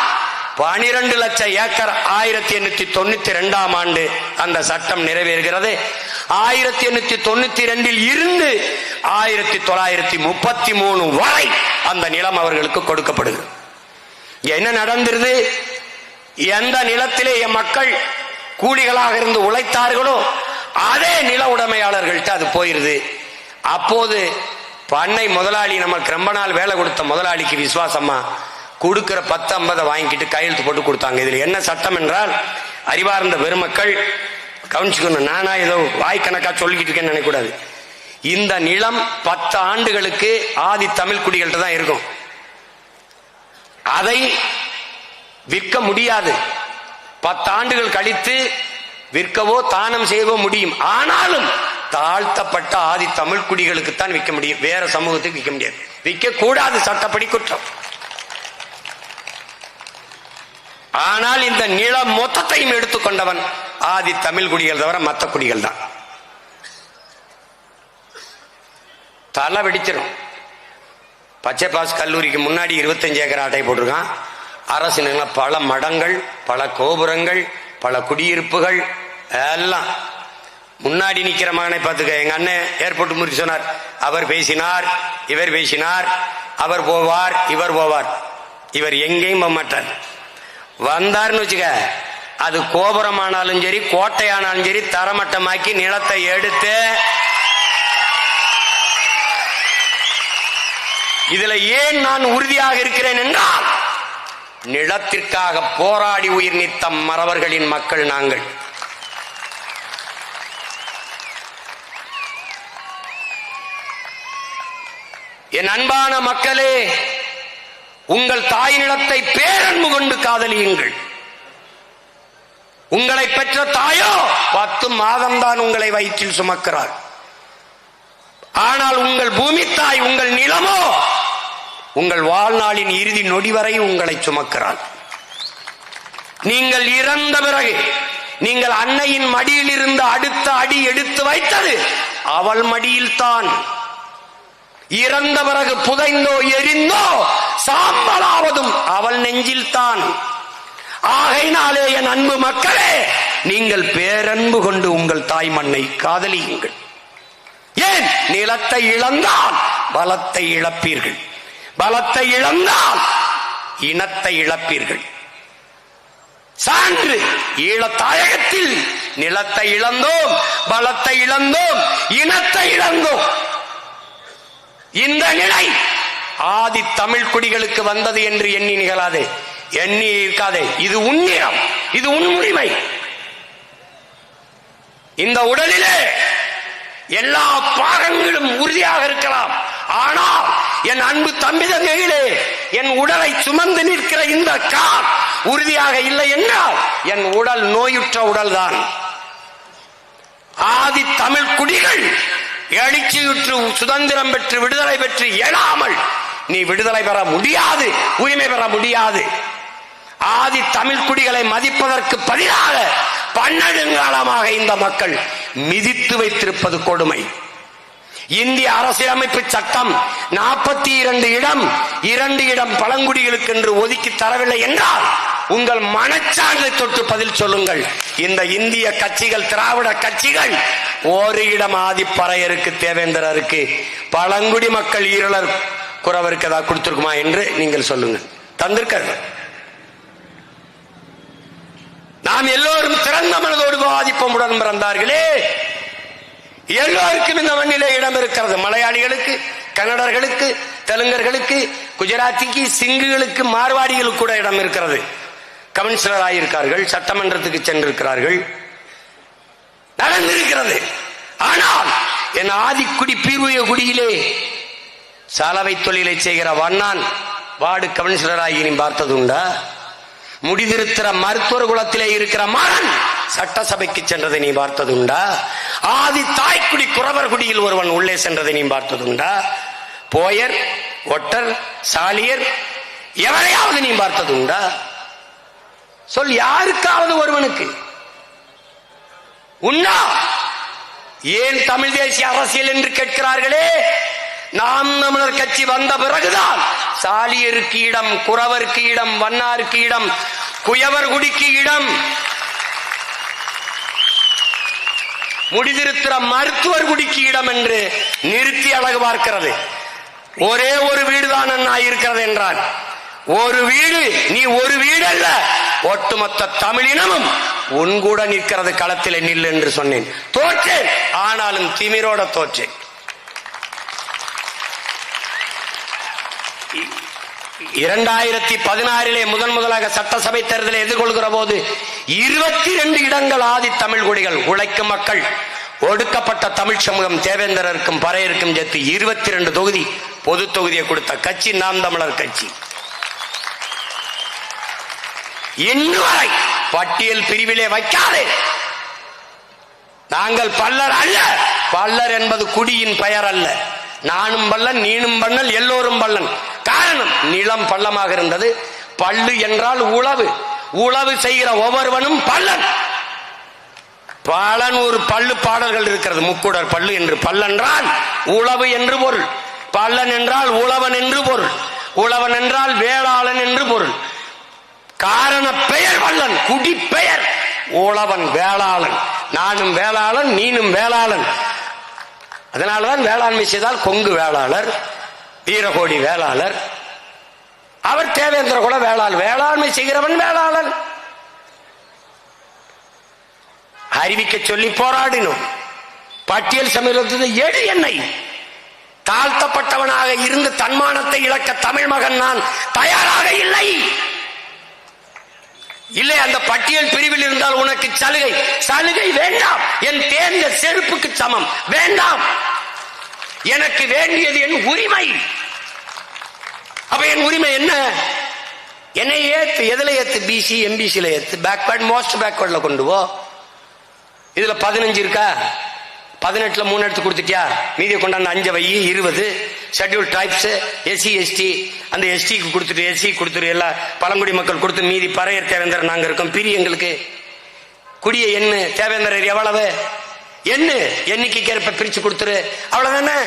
12 லட்சம் ஏக்கர். 1892 ஆண்டு அந்த சட்டம் நிறைவேறுகிறது. 1892 இருந்து 1933 வரை அந்த நிலம் அவர்களுக்கு கொடுக்கப்படுகிறது. என்ன நடந்திருது? எந்த நிலத்திலே என் மக்கள் கூலிகளாக இருந்து உழைத்தார்களோ அதே நில உடைமையாளர்கள்ட்ட அது போயிருது. அப்போது பண்ணை முதலாளி, நமக்கு ரொம்ப நாள் வேலை கொடுத்த முதலாளிக்கு விசுவாசமா கொடுக்கிற 10-50 வாங்கிட்டு கையெழுத்து போட்டு கொடுத்தாங்க. இதுல என்ன சட்டம் என்றால், அறிவார்ந்த பெருமக்கள் கவனிச்சுக்கணும், நானா ஏதோ வாய்க்கணக்கா சொல்லிக்கிட்டு இருக்கேன்னு நினைக்கூடாது. இந்த நிலம் 10 ஆண்டுகளுக்கு ஆதி தமிழ் குடிகள்கிட்ட தான் இருக்கும். அதை விற்க முடியாது. 10 ஆண்டுகள் கழித்து விற்கவோ தானம் செய்யவோ முடியும். ஆனாலும் தாழ்த்தப்பட்ட ஆதி தமிழ் குடிகளுக்கு தான் விற்க முடியும், வேற சமூகத்துக்கு விற்க முடியாது. விற்க கூடாது, சட்டப்படி குற்றம். ஆனால் இந்த நிலம் மொத்தத்தையும் எடுத்துக்கொண்டவன் ஆதி தமிழ் குடிகள் தவிர மற்ற குடிகள் தான். தலை வெடிச்சிடும். பச்சை பாஸ் கல்லூரிக்கு முன்னாடி 25 ஏக்கர் ஆட்டை போட்டிருக்கான். அரசு நிலம், பல மடங்கள், பல கோபுரங்கள், பல குடியிருப்புகள் எல்லாம். முன்னாடி நிக்கிற மகனை பார்த்துக்க. எங்க அண்ணன் ஏர்போர்ட் முறிச்சு சொன்னார், அவர் பேசினார், இவர் பேசினார், அவர் போவார், இவர் போவார். இவர் எங்கேயும் போக மாட்டார். வந்தார்னு வச்சுக்க, அது கோபுரமானாலும் சரி கோட்டையானாலும் சரி தரமட்டமாக்கி நிலத்தை எடுத்து, இதுல ஏன் நான் உறுதியாக இருக்கிறேன் என்றால், நிலத்திற்காக போராடி உயிர் நீத்த மறவர்களின் மக்கள் நாங்கள். என் அன்பான மக்களே, உங்கள் தாய் நிலத்தை பேரன்பு கொண்டு காதலியுங்கள். உங்களை பெற்ற தாயோ 10 மாதம் தான் உங்களை வயிற்றில் சுமக்கிறார். ஆனால் உங்கள் பூமி தாய், உங்கள் நிலமோ உங்கள் வாழ்நாளின் இறுதி நொடி வரை உங்களை சுமக்கிறாள். நீங்கள் இறந்த பிறகு நீங்கள் அன்னையின் மடியில் இருந்து அடுத்த அடி எடுத்து வைத்தது அவள் மடியில் தான். இறந்த பிறகு புதைந்தோ எரிந்தோ சாம்பலாவதும் அவள் நெஞ்சில் தான். ஆகையினாலே என் அன்பு மக்களே, நீங்கள் பேரன்பு கொண்டு உங்கள் தாய் மண்ணை காதலியுங்கள். ஏன்? நிலத்தை இழந்தால் பலத்தை இழப்பீர்கள், பலத்தை இழந்தால் இனத்தை இழப்பீர்கள். சான்று, ஈழத்தாயகத்தில் நிலத்தை இழந்தோம், பலத்தை இழந்தோம், இனத்தை இழந்தோம். இந்த நிலை ஆதி தமிழ் குடிகளுக்கு வந்தது என்று எண்ணி நிகழாதே, எண்ணி இருக்காதே. இது உன்னிடம், இது உன் உரிமை. இந்த உடலிலே எல்லா பாகங்களும் உறுதியாக இருக்கலாம். ஆனால் என் அன்பு தம்பி தங்கைகளே, என் உடலை சுமந்து நிற்கிற இந்த கால் உறுதியாக இல்லை என்றால் என் உடல் நோயுற்ற உடல் தான். ஆதி தமிழ் குடிகள் எழுச்சியுற்று சுதந்திரம் பெற்று விடுதலை பெற்று எழாமல் நீ விடுதலை பெற முடியாது, உரிமை பெற முடியாது. ஆதி தமிழ் குடிகளை மதிப்பதற்கு பதிலாக பன்னெடுங்காலமாக இந்த மக்கள் மிதித்து வைத்திருப்பது கொடுமை. இந்திய அரசியலமைப்பு சட்டம் 42 இடம், 2 இடம் பழங்குடிகளுக்கு என்று ஒதுக்கி தரவில்லை என்றால் உங்கள் மனச்சான்றை தொட்டு பதில் சொல்லுங்கள். இந்த இந்திய கட்சிகள், திராவிட கட்சிகள், ஒரு இடம் ஆதிப்பறையருக்கு, தேவேந்திரருக்கு, பழங்குடி மக்கள் ஈரலர் குறவருக்கு ஏதாவது கொடுத்திருக்குமா என்று நீங்கள் சொல்லுங்கள். தந்திருக்கிறது. நாம் எல்லோரும் திறந்த மனதோடு ஆதிப்பமுடன் பிறந்தார்களே, எல்லோருக்கும் இந்த மண்ணிலே இடம் இருக்கிறது. மலையாளிகளுக்கு, கன்னடர்களுக்கு, தெலுங்கர்களுக்கு, குஜராத்திக்கு, சிங்குகளுக்கு, மார்வாடிகளுக்கு கூட இடம் இருக்கிறது. கவுன்சிலர் ஆயிருக்கார்கள், சட்டமன்றத்துக்கு சென்றிருக்கிறார்கள், நடந்திருக்கிறது. ஆனால் என் ஆதிக்குடி பீர்வய குடியிலே சலவை தொழிலை செய்கிற வண்ணான் வார்டு கவுன்சிலர் ஆகி நீ பார்த்தது உண்டா? முடிதிருத்திர மருத்துவர் குலத்திலே இருக்கிற மகன் சட்டசபைக்கு சென்றதை நீ பார்த்ததுண்டா? ஆதி தாய்க்குடி குறவர் குடியில் ஒருவன் உள்ளே சென்றதை நீ பார்த்ததுண்டா? போயர், ஒட்டர், சாலியர் எவரையாவது நீ பார்த்ததுண்டா? சொல், யாருக்காவது ஒருவனுக்கு உண்டா? ஏன் தமிழ் தேசிய அரசியல் என்று கேட்கிறார்களே? நாம் தமிழர் கட்சி வந்த பிறகுதான் சாலியருக்கு இடம், குறவருக்கு இடம், வண்ணாருக்கு இடம், குயவர் குடிக்கு இடம், முடிதிருத்திர மருத்துவர் குடிக்கு இடம் என்று நிறுத்தி அழகு பார்க்கிறது. ஒரே ஒரு வீடுதான் அண்ணா இருக்கிறது என்றார். ஒரு வீடு, நீ ஒரு வீடு அல்ல, ஒட்டுமொத்த தமிழினமும் உன்கூட நிற்கிறது களத்தில் நில் என்று சொன்னேன். தோற்றேன், ஆனாலும் திமிரோட தோற்றேன். 2016 முதலாக சட்டசபை தேர்தலை எதிர்கொள்கிற போது 22 இடங்கள் ஆதி தமிழ் குடிகள், உழைக்கும் மக்கள், ஒடுக்கப்பட்ட தமிழ் சமூகம், தேவேந்திரருக்கும் பறையருக்கும் சேர்த்து 22 தொகுதி பொது தொகுதியை கொடுத்த கட்சி நாம் தமிழர் கட்சி. இன்னுவரை பட்டியல் பிரிவிலே வைக்காதே. நாங்கள் பல்லர் அல்ல. பல்லர் என்பது குடியின் பெயர் அல்ல. நானும் பல்லன், நீனும் பல்லன், எல்லோரும் பல்லன். காரணம், நிலம் பள்ளமாக இருந்தது. பள்ளு என்றால் உழவு, உழவு செய்கிற ஒவ்வொருவனும் பல்லன். பலன் ஒரு பள்ளு பாடல்கள் இருக்கிறது. முக்குடர் பள்ளு என்று. பல்லென்றால் உழவு என்று பொருள், பல்லன் என்றால் உழவன் என்று பொருள், உழவன் என்றால் வேளாளன் என்று பொருள். காரண பெயர் வல்லன், குடி பெயர் உழவன், வேளாளன். நானும் வேளாளன், நீனும் வேளாளன். அதனால்தான் வேளாண்மை செய்தால் கொங்கு வேளாளர், வீரகோடி வேளாளர், அவர் தேவேந்திர குல வேளாளர். வேளாண்மை செய்கிறவன் வேளாளன். அறிவிக்க சொல்லி போராடினோம். பட்டியல் சமூகத்தை எடு என்னை. தாழ்த்தப்பட்டவனாக இருந்து தன்மானத்தை இழக்க தமிழ் மகன் நான் தயாராக இல்லை. இல்லை, அந்த பட்டியல் பிரிவில் இருந்தால் உனக்கு சலுகை, சலுகை வேண்டாம். என் தேர்ந்த செருப்புக்கு சமம் வேண்டாம். எனக்கு வேண்டியது என் உரிமை. அப்ப என் உரிமை என்ன? என்னை ஏத்து. எதுல ஏத்து? பிசி, எம்பிசில ஏத்து. பேக்வர்ட், மோஸ்ட் பேக்வர்ட்ல கொண்டு போ. இதுல 15 இருக்கா? 18ல 3 எடுத்து கொடுத்துட்டியா? மீதியை கொண்டாந்து 5 வை, 20. ஷெட்யூல் டிரைப்ஸ், எஸ்சி எஸ்டி, அந்த எஸ்டிக்கு கொடுத்துட்டு, எஸ்சி கொடுத்துரு, எல்லா பழங்குடி மக்கள் கொடுத்து, மீதி பறையர் தேவேந்திரர் நாங்க இருக்கோம். பிரி எங்களுக்கு குடிய எண்ணு. தேவேந்திரர் எவ்வளவு எண்ணு, எண்ணிக்கைக்கு ஏற்ப பிரிச்சு கொடுத்துரு, அவ்வளவுதானே.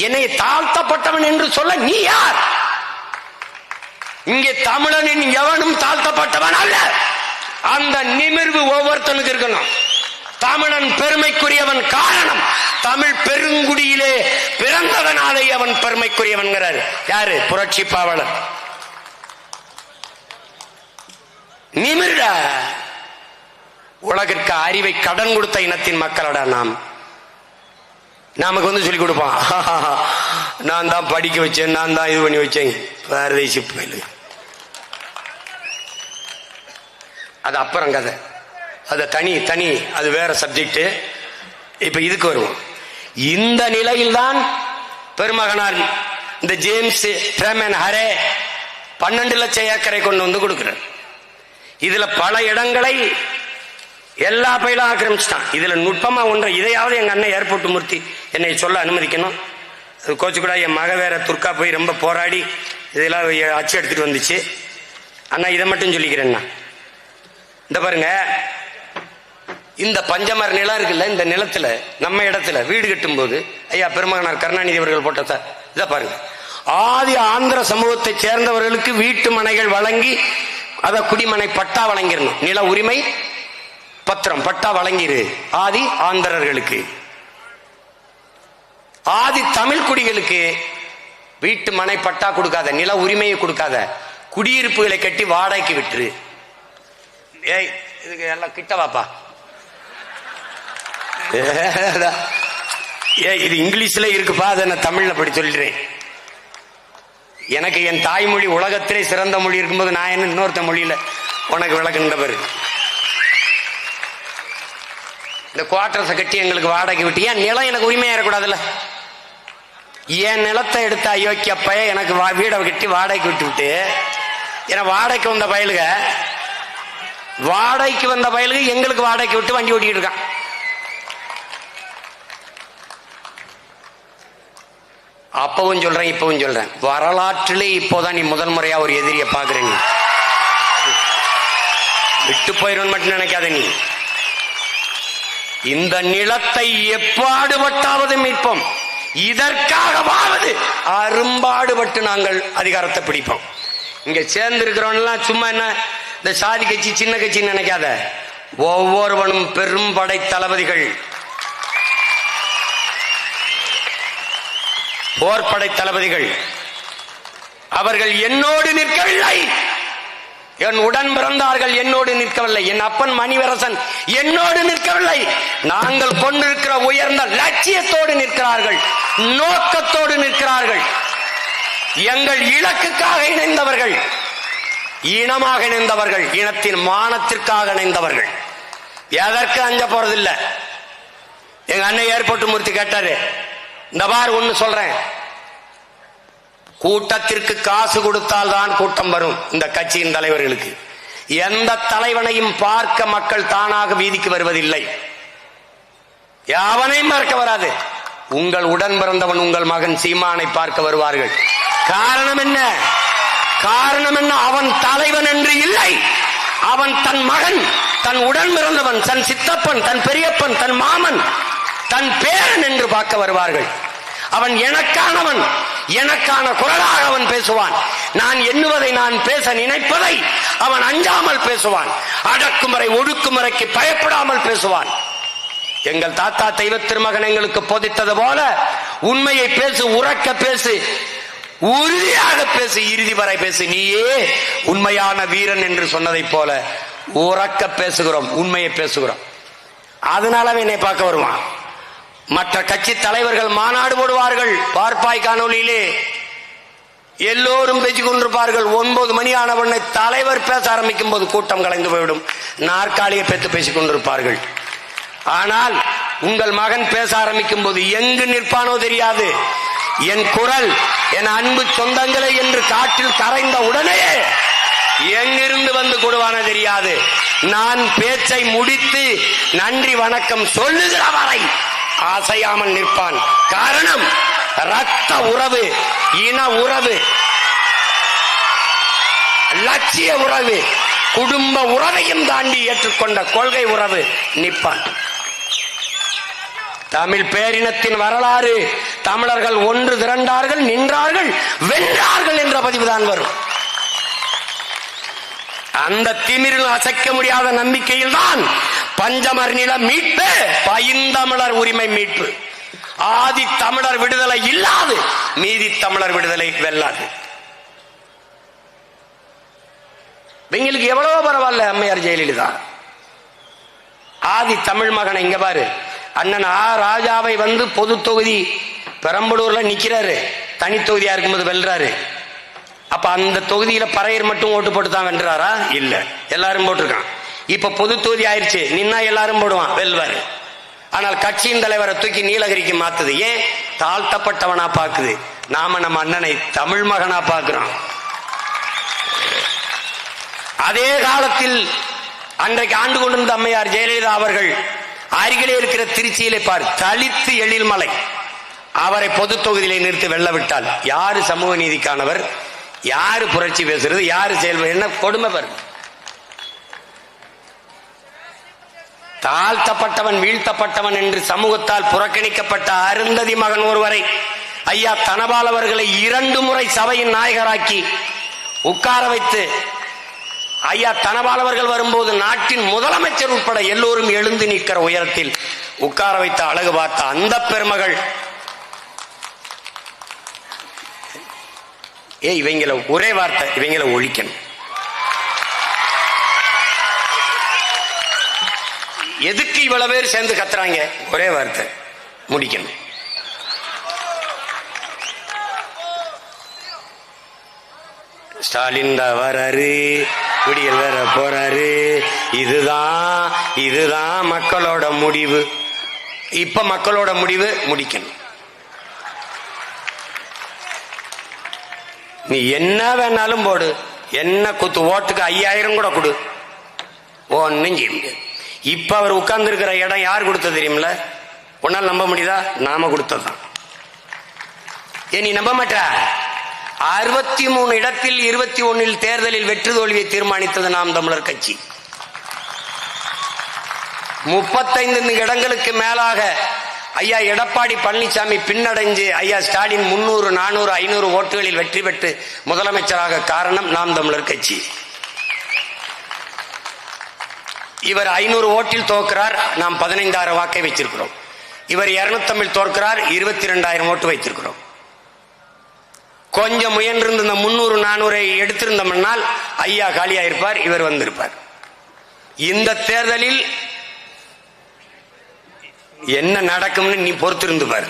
என்னை தாழ்த்தப்பட்டவன் என்று சொல்ல நீ யார்? இங்கே தமிழனின் எவனும் தாழ்த்தப்பட்டவன் அல்ல. அந்த நிமிர்வு ஒவ்வொருத்தனுக்கு இருக்கணும். தமிழன் பெருமைக்குரியவன். காரணம், தமிழ் பெருங்குடியிலே பிறந்ததனாலே அவன் பெருமைக்குரியவன். யாரு? புரட்சி பாவலர். நிமிர்டா. உலகிற்கு அறிவை கடன் கொடுத்த இனத்தின் மக்களடா நாம். நமக்கு வந்து சொல்லி கொடுப்பான், நான் தான் படிக்க வச்சேன், நான் தான் இது பண்ணி வச்சேன். பாரதேசி பயிலு. அது அப்புறம் கதை, அது தனி தனி, அது வேற சப்ஜெக்ட். இப்ப இதுக்கு வருவோம். இந்த நிலையில் தான் பெருமகனார் இந்த ஜேம்ஸ் பிரேமன் ஹரே 12 லட்சம் ஏக்கரை கொண்டு வந்து கொடுக்கிறார். இதுல பல இடங்களை எல்லா பயிலும் ஆக்கிரமிச்சுட்டான். இதுல நுட்பமா ஒன்றை, இதையாவது எங்க அண்ணன் ஏர்போர்ட் மூர்த்தி என்னை சொல்ல அனுமதிக்கணும். அது கோச்சு கூட என் மக வேற துர்கா போய் ரொம்ப போராடி இதெல்லாம் அச்சு எடுத்துட்டு வந்துச்சு. அண்ணா இதை மட்டும் சொல்லிக்கிறேன்னா, இந்த பாருங்க, இந்த பஞ்சமர நிலம் இருக்குல்ல, இந்த நிலத்துல நம்ம இடத்துல வீடு கட்டும் போது ஐயா பெருமகனார் கருணாநிதி அவர்கள் போட்ட இதை பாருங்க, ஆதி ஆந்திர சமூகத்தை சேர்ந்தவர்களுக்கு வீட்டு மனைகள் வழங்கி அத குடிமனை பட்டா வழங்கிடணும். நில உரிமை பத்திரம் பட்டா வழங்கிரு ஆதி ஆந்திரர்களுக்கு. ஆதி தமிழ் குடிகளுக்கு வீட்டு மனை பட்டா கொடுக்காத, நில உரிமையை கொடுக்காத, குடியிருப்புகளை கட்டி வாடகைக்கு விட்டுரு. ஏய், இதுக்கு எல்லாம் கிட்ட வாப்பா. இது இங்கிலீஷ்ல இருக்குப்பா, அதை நான் தமிழ்ல படி சொல்றேன். எனக்கு என் தாய்மொழி உலகத்திலே சிறந்த மொழி இருக்கும்போது நான் என்ன இன்னொருத்த மொழியில உனக்கு விளக்குன்றவர். இந்த குவார்டர்ஸை கட்டி எங்களுக்கு வாடகை விட்டு, ஏன் நிலம் எனக்கு உரிமையா இருக்கக்கூடாதுல்ல? என் நிலத்தை எடுத்த அயோக்கிய பைய எனக்கு வீடை கட்டி வாடகைக்கு விட்டு விட்டு, ஏன்னா வாடகைக்கு வந்த பயலுக எங்களுக்கு வாடகைக்கு விட்டு வண்டி ஓட்டிக்கிட்டு இருக்கான். அப்பவும் சொல்றேன், இப்பவும் சொல்றேன், வரலாற்றிலே இப்போதான் நீ முதல் முறையா ஒரு எதிரியை பாக்குற. நீ விட்டு போயிடும் மட்டும் நினைக்காத. நீ இந்த நிலத்தை எப்பாடுபட்டாவது மீட்போம், இதற்காகவாவது அரும்பாடுபட்டு நாங்கள் அதிகாரத்தை பிடிப்போம். இங்க சேர்ந்து இருக்கிறவன் சும்மா என்ன இந்த சாதி கட்சி சின்ன கட்சின்னு நினைக்காத. ஒவ்வொருவனும் பெரும் படை தளபதிகள், போர்படை தளபதிகள். அவர்கள் என்னோடு நிற்கவில்லை, என் உடன் பிறந்தார்கள் என்னோடு நிற்கவில்லை, என் அப்பன் மணிவரசன் என்னோடு நிற்கவில்லை. நாங்கள் கொண்டிருக்கிற உயர்ந்த லட்சியத்தோடு நிற்கிறார்கள், நோக்கத்தோடு நிற்கிறார்கள். எங்கள் இலக்குக்காக இணைந்தவர்கள், இனமாக இணைந்தவர்கள், இனத்தின் மானத்திற்காக இணைந்தவர்கள். எதற்கு அஞ்ச போறதில்லை. எங்க அண்ணன் ஏர்போர்ட் மூர்த்தி கேட்டாரு, இந்த பார் ஒண்ணு சொல்றேன், கூட்டத்திற்கு காசு கொடுத்தால் தான் கூட்டம் வரும். இந்த கட்சியின் தலைவர்களுக்கு எந்த தலைவனையும் பார்க்க மக்கள் தானாக வீதிக்கு வருவதில்லை, யாவனையும் பார்க்க வராது. உங்கள் உடன் பிறந்தவன் உங்கள் மகன் சீமானை பார்க்க வருவார்கள். காரணம் என்ன? அவன் தலைவன் என்று இல்லை, அவன் தன் மகன், தன் உடன் பிறந்தவன், தன் சித்தப்பன், தன் பெரியப்பன், தன் மாமன், தன் பேரன் என்று பார்க்க வருவார்கள். அவன் எனக்கானவன், எனக்கான குரலாக அவன் பேசுவான். நான் எண்ணுவதை, நான் பேச நினைப்பதை அவன் அஞ்சாமல் பேசுவான். அடக்குமுறை ஒடுக்குமுறைக்கு பயப்படாமல் பேசுவான். எங்கள் தாத்தா தெய்வ திருமகன் எங்களுக்கு போதித்தது போல உண்மையை பேசு, உறக்க பேசு, உறுதியாக பேசு, இறுதி வரை பேசு. நீயே உண்மையான வீரன் என்று சொன்னதை போல உறக்க பேசுகிறோம், உண்மையை பேசுகிறோம். அதனால என்னை பார்க்க வருவான். மற்ற கட்சி தலைவர்கள் மாநாடு போடுவார்கள், பார்ப்பாய் காணொலியிலே எல்லோரும் பேசிக் கொண்டிருப்பார்கள். 9 மணி ஆனவனை தலைவர் பேச ஆரம்பிக்கும் போது கூட்டம் கலைந்து போய்விடும், நாற்காலியை பேத்து பேசிக் கொண்டிருப்பார்கள். ஆனால் உங்கள் மகன் பேச ஆரம்பிக்கும் போது எங்கு நிற்பானோ தெரியாது. என் குரல், என் அன்பு சொந்தங்களே என்று காற்றில் கரைந்த உடனே எங்கிருந்து வந்து கொடுவான தெரியாது. நான் பேச்சை முடித்து நன்றி வணக்கம் சொல்லுகிற வரை அசையாமல் நிற்பான். காரணம், ரத்த உறவு, இன உறவு, லட்சிய உறவு, குடும்ப உறவையும் தாண்டி ஏற்றுக்கொண்ட கொள்கை உறவு நிற்பான். தமிழ் பேரினத்தின் வரலாறு, தமிழர்கள் ஒன்று திரண்டார்கள், நின்றார்கள், வென்றார்கள் என்ற பதிவுதான் வரும். அந்த திமிரில் அசைக்க முடியாத நம்பிக்கையில் தான் பஞ்சமர் நில மீட்பு, பைந்தமிழர் உரிமை மீட்பு. ஆதி தமிழர் விடுதலை இல்லாது மீதி தமிழர் விடுதலை வெல்லாது. எங்களுக்கு எவ்வளவோ பரவாயில்ல அம்மையார் ஜெயலலிதா. ஆதி தமிழ் மகனை இங்க பாரு, அண்ணன் ஆ ராஜாவை வந்து பொது தொகுதி பெரம்பலூர்ல நிக்கிறாரு, தனி தொகுதியா இருக்கும்போது வெல்றாரு. அப்ப அந்த தொகுதியில பறையர் மட்டும் ஓட்டு போட்டு தான் வென்றாரா? இல்ல, எல்லாரும் போட்டிருக்கான். இப்ப பொது தொகுதி ஆயிடுச்சு, நின்னா எல்லாரும் போடுவான், வெல்வாரு. ஆனால் கட்சியின் தலைவரை தூக்கி நீலகிரிக்கு மாத்துது. ஏன்? தாழ்த்தப்பட்டவனா பாக்குது. நாம நம்ம அண்ணனை தமிழ் மகனா பாக்குறோம். அதே காலத்தில் அன்றைக்கு ஆண்டு கொண்டிருந்த அம்மையார் ஜெயலலிதா அவர்கள் அருகிலே இருக்கிற திருச்சியிலே பார், தலித்து எழில்மலை, அவரை பொது தொகுதியிலே நிறுத்தி வெல்ல விட்டால் யாரு சமூக நீதிக்கானவர், யாரு புரட்சி பேசுறது, யாரு செயல்படு, என்ன கொடுமை பாரு. தாழ்த்தப்பட்டவன், வீழ்த்தப்பட்டவன் என்று சமூகத்தால் புறக்கணிக்கப்பட்ட அருந்ததி மகன் ஒருவரை ஐயா தனபால் அவர்களை 2 முறை சபையின் நாயகராக்கி உட்கார வைத்து, ஐயா தனபால் அவர்கள் வரும்போது நாட்டின் முதலமைச்சர் உட்பட எல்லோரும் எழுந்து நிற்கிற உயரத்தில் உட்கார வைத்த அழகு பார்த்த அந்த பெருமகள், இவங்களை ஒரே வார்த்தை, இவங்களை ஒழிக்கணும். எதுக்கு இவ்வளவு பேர் சேர்ந்து கத்துறாங்க? ஒரே வார்த்தை, முடிக்கணும். ஸ்டாலின் தான் வராரு, விடியல் வேற போறாரு. இதுதான் மக்களோட முடிவு. இப்ப மக்களோட முடிவு முடிக்கணும். நீ என்ன வேணாலும் போடு, என்ன குத்து, ஓட்டுக்கு 5000 கூட கொடு, ஒன்னும் செய்ய முடியாது. இப்ப அவர் உட்கார்ந்து இருக்கிற இடம் யார் கொடுத்தது தெரியுமில்ல? உன்னால் நம்ப முடியுதா? நாம கொடுத்ததுதான். ஏன் நீ நம்ப மாட்ட? 63 இடத்தில் 21 தேர்தலில் வெற்றி தோல்வியை தீர்மானித்தது நாம் தமிழர் கட்சி. 35 இடங்களுக்கு மேலாக ஐயா எடப்பாடி பழனிசாமி பின்னடைஞ்சு ஐயா ஸ்டாலின் 300, 400, 500 ஓட்டுகளில் வெற்றி பெற்று முதலமைச்சராக காரணம் நாம் தமிழர் கட்சி. இவர் 500 ஓட்டில் தோற்கிறார், நாம் 15000 வாக்கை வைத்திருக்கிறோம். இவர் 250 தோற்கிறார், 22,000 ஓட்டு வைத்திருக்கிறோம். கொஞ்சம் முயன்றிருந்த இந்த 300, 400 எடுத்திருந்தோம்னால் ஐயா காலியாயிருப்பார், இவர் வந்திருப்பார். இந்த தேர்தலில் என்ன நடக்கும்னு நீ பொறுத்திருந்து பாரு.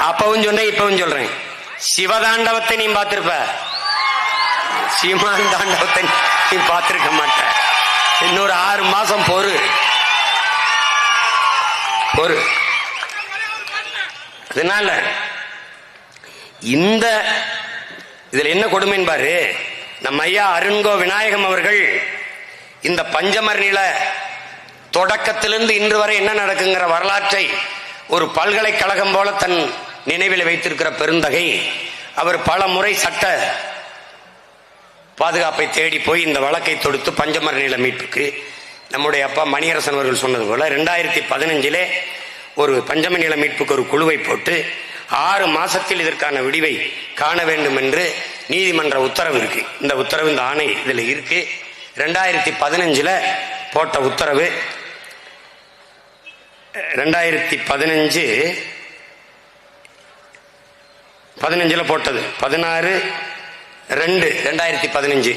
அப்பவும் சொன்னேன், இப்பவும் சொல்றேன், சிவதாண்டவத்தை நீ பார்த்திருப்ப, சீமான் தாண்டவத்தை நீ பார்த்திருக்க மாட்ட. இன்னொரு 6 மாசம் பொறு. அதனால இந்த இதுல என்ன கொடுமைன்னு பாரு. நம்ம ஐயா அருண்கோ விநாயகம் அவர்கள் இந்த பஞ்சமர் நில தொடக்கத்திலிருந்து இன்று வரை என்ன நடக்குங்கிற வரலாற்றை ஒரு பல்கலைக்கழகம் போல தன் நினைவில் வைத்திருக்கிற பெருந்தகை. அவர் பல முறை சட்ட பாதுகாப்பை தேடி போய் இந்த வழக்கை தொடுத்து பஞ்சமர் நில மீட்புக்கு நம்முடைய அப்பா மணியரசன் அவர்கள் சொன்னது போல 2015 ஒரு பஞ்சம நில மீட்புக்கு ஒரு குழுவை போட்டு 6 மாசத்தில் இதற்கான விடிவை காண வேண்டும் என்று நீதிமன்ற உத்தரவு இருக்கு. இந்த உத்தரவு, இந்த ஆணை இதுல இருக்கு. 2015 போட்ட உத்தரவு. 2015 போட்டது 16/2/2015.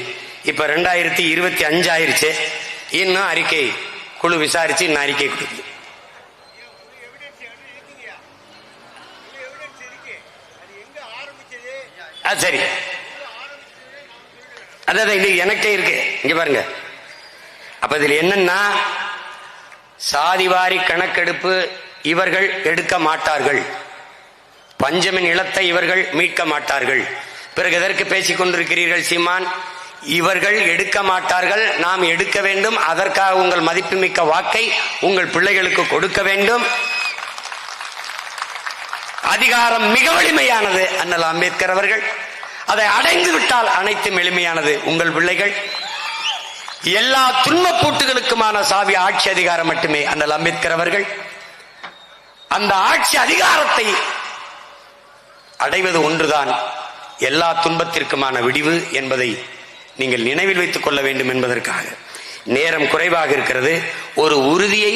இப்ப 2025 ஆயிருச்சு. இன்னும் அறிக்கை குழு விசாரிச்சு இன்னும் அறிக்கை கொடுக்குது. சரி, அதான் இது எனக்கே இருக்கு. இங்க பாருங்க. அப்ப இதுல என்னன்னா, சாதிவாரி கணக்கெடுப்பு இவர்கள் எடுக்க மாட்டார்கள், பஞ்சமி நிலத்தை இவர்கள் மீட்க மாட்டார்கள். பிறகு எதற்கு பேசிக் கொண்டிருக்கிறீர்கள் சீமான்? இவர்கள் எடுக்க மாட்டார்கள், நாம் எடுக்க வேண்டும். அதற்காக உங்கள் மதிப்புமிக்க வாக்கை உங்கள் பிள்ளைகளுக்கு கொடுக்க வேண்டும். அதிகாரம் மிக வலிமையானது அண்ணல் அம்பேத்கர் அவர்கள். அதை அடைந்து விட்டால் அனைத்தும் எளிமையானது. உங்கள் பிள்ளைகள் எல்லா துன்பப்பூட்டுகளுக்குமான சாவி ஆட்சி அதிகாரம் மட்டுமே அண்ணல் அம்பேத்கர் அவர்கள். அந்த ஆட்சி அதிகாரத்தை அடைவது ஒன்றுதான் எல்லா துன்பத்திற்குமான விடிவு என்பதை நீங்கள் நினைவில் வைத்துக் கொள்ள வேண்டும் என்பதற்காக. நேரம் குறைவாக இருக்கிறது. ஒரு உறுதியை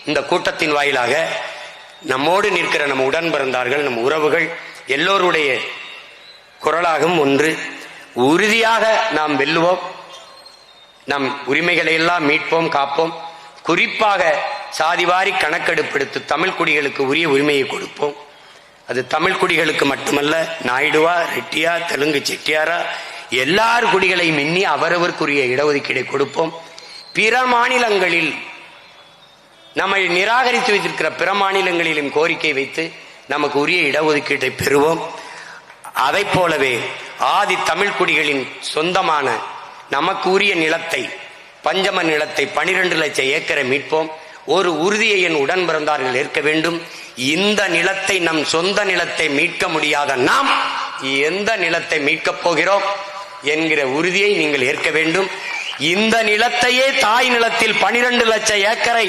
இந்த கூட்டத்தின் வாயிலாக நம்மோடு நிற்கிற நம் உடன் பிறந்தார்கள், நம் உறவுகள் எல்லோருடைய குரலாகும் ஒன்று. உறுதியாக நாம் வெல்லுவோம், நம் உரிமைகளை எல்லாம் மீட்போம், காப்போம். குறிப்பாக சாதிவாரி கணக்கெடுப்பெடுத்து தமிழ் குடிகளுக்கு உரிய உரிமையை கொடுப்போம். அது தமிழ் குடிகளுக்கு மட்டுமல்ல, நாயுடுவா, ரெட்டியா, தெலுங்கு, செட்டியாரா, எல்லார் குடிகளையும் எண்ணி அவரவருக்குரிய இடஒதுக்கீடை கொடுப்போம். பிற மாநிலங்களில் நம்மை நிராகரித்து வைத்திருக்கிற பிற மாநிலங்களிலும் கோரிக்கை வைத்து நமக்கு உரிய இடஒதுக்கீட்டை பெறுவோம். அதை போலவே ஆதி தமிழ் குடிகளின் சொந்தமான நமக்கு உரிய நிலத்தை, பஞ்சம நிலத்தை 12 லட்சம் ஏக்கரை மீட்போம். ஒரு உறுதியை என் உடன் பிறந்தார்கள் ஏற்க வேண்டும். இந்த நிலத்தை, நம் சொந்த நிலத்தை மீட்க முடியாத நாம் எந்த நிலத்தை மீட்கப் போகிறோம் என்கிற உறுதியை நீங்கள் ஏற்க வேண்டும். இந்த நிலத்தையே தாய் நிலத்தில் 12 லட்சம் ஏக்கரை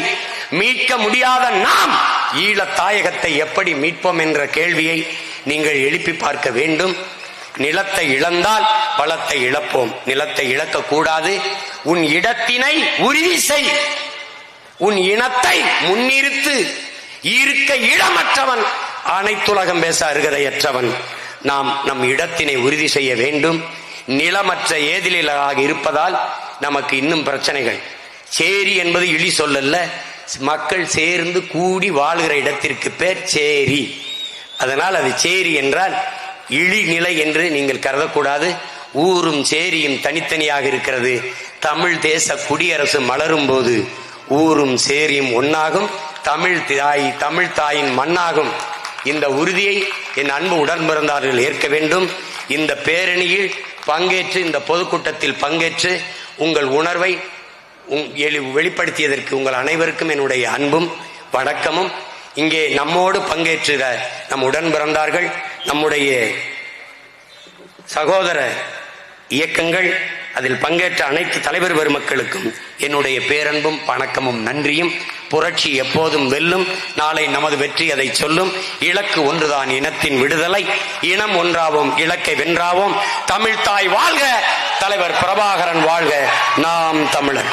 மீட்க முடியாத நாம் ஈழ தாயகத்தை எப்படி மீட்போம் என்ற கேள்வியை நீங்கள் எழுப்பி பார்க்க வேண்டும். நிலத்தை இழந்தால் வளத்தை இழப்போம். நிலத்தை இழக்க கூடாது. உன் இடத்தினை உறுதி செய், உன் இனத்தை முன்னிறுத்து. இருக்க இடமற்றவன் அனைத்துலகம் பேச அருகதையற்றவன். நாம் நம் இடத்தினை உறுதி செய்ய வேண்டும். நிலமற்ற ஏதிலாக இருப்பதால் நமக்கு இன்னும் பிரச்சனைகள். சேரி என்பது இழி சொல்லல்ல, மக்கள் சேர்ந்து கூடி வாழ்கிற இடத்திற்கு பேர் சேரி. அதனால் அது சேரி என்றால் இழிநிலை என்று நீங்கள் கருதக்கூடாது. ஊரும் சேரியும் தனித்தனியாக இருக்கிறது. தமிழ் தேச குடியரசு மலரும் போது ஊரும் சேரியும் ஒன்னாகும், தமிழ் தாயின் மண்ணாகும். இந்த உறுதியை என் அன்பு உடன்பிறந்தார்கள் ஏற்க வேண்டும். இந்த பேரணியில் பங்கேற்று, இந்த பொதுக்கூட்டத்தில் பங்கேற்று உங்கள் உணர்வை வெளிப்படுத்தியதற்கு உங்கள் அனைவருக்கும் என்னுடைய அன்பும் வணக்கமும். இங்கே நம்மோடு பங்கேற்ற நம் உடன் பிறந்தார்கள், நம்முடைய சகோதர இயக்கங்கள், அதில் பங்கேற்ற அனைத்து தலைவர் பெருமக்களுக்கும் என்னுடைய பேரன்பும் வணக்கமும் நன்றியும். புரட்சி எப்போதும் வெல்லும். நாளை நமது வெற்றி அதை சொல்லும். இலக்கு ஒன்றுதான், இனத்தின் விடுதலை. இனம் ஒன்றாவோம், இலக்கை வென்றாவோம். தமிழ்தாய் வாழ்க, தலைவர் பிரபாகரன் வாழ்க, நாம் தமிழர்.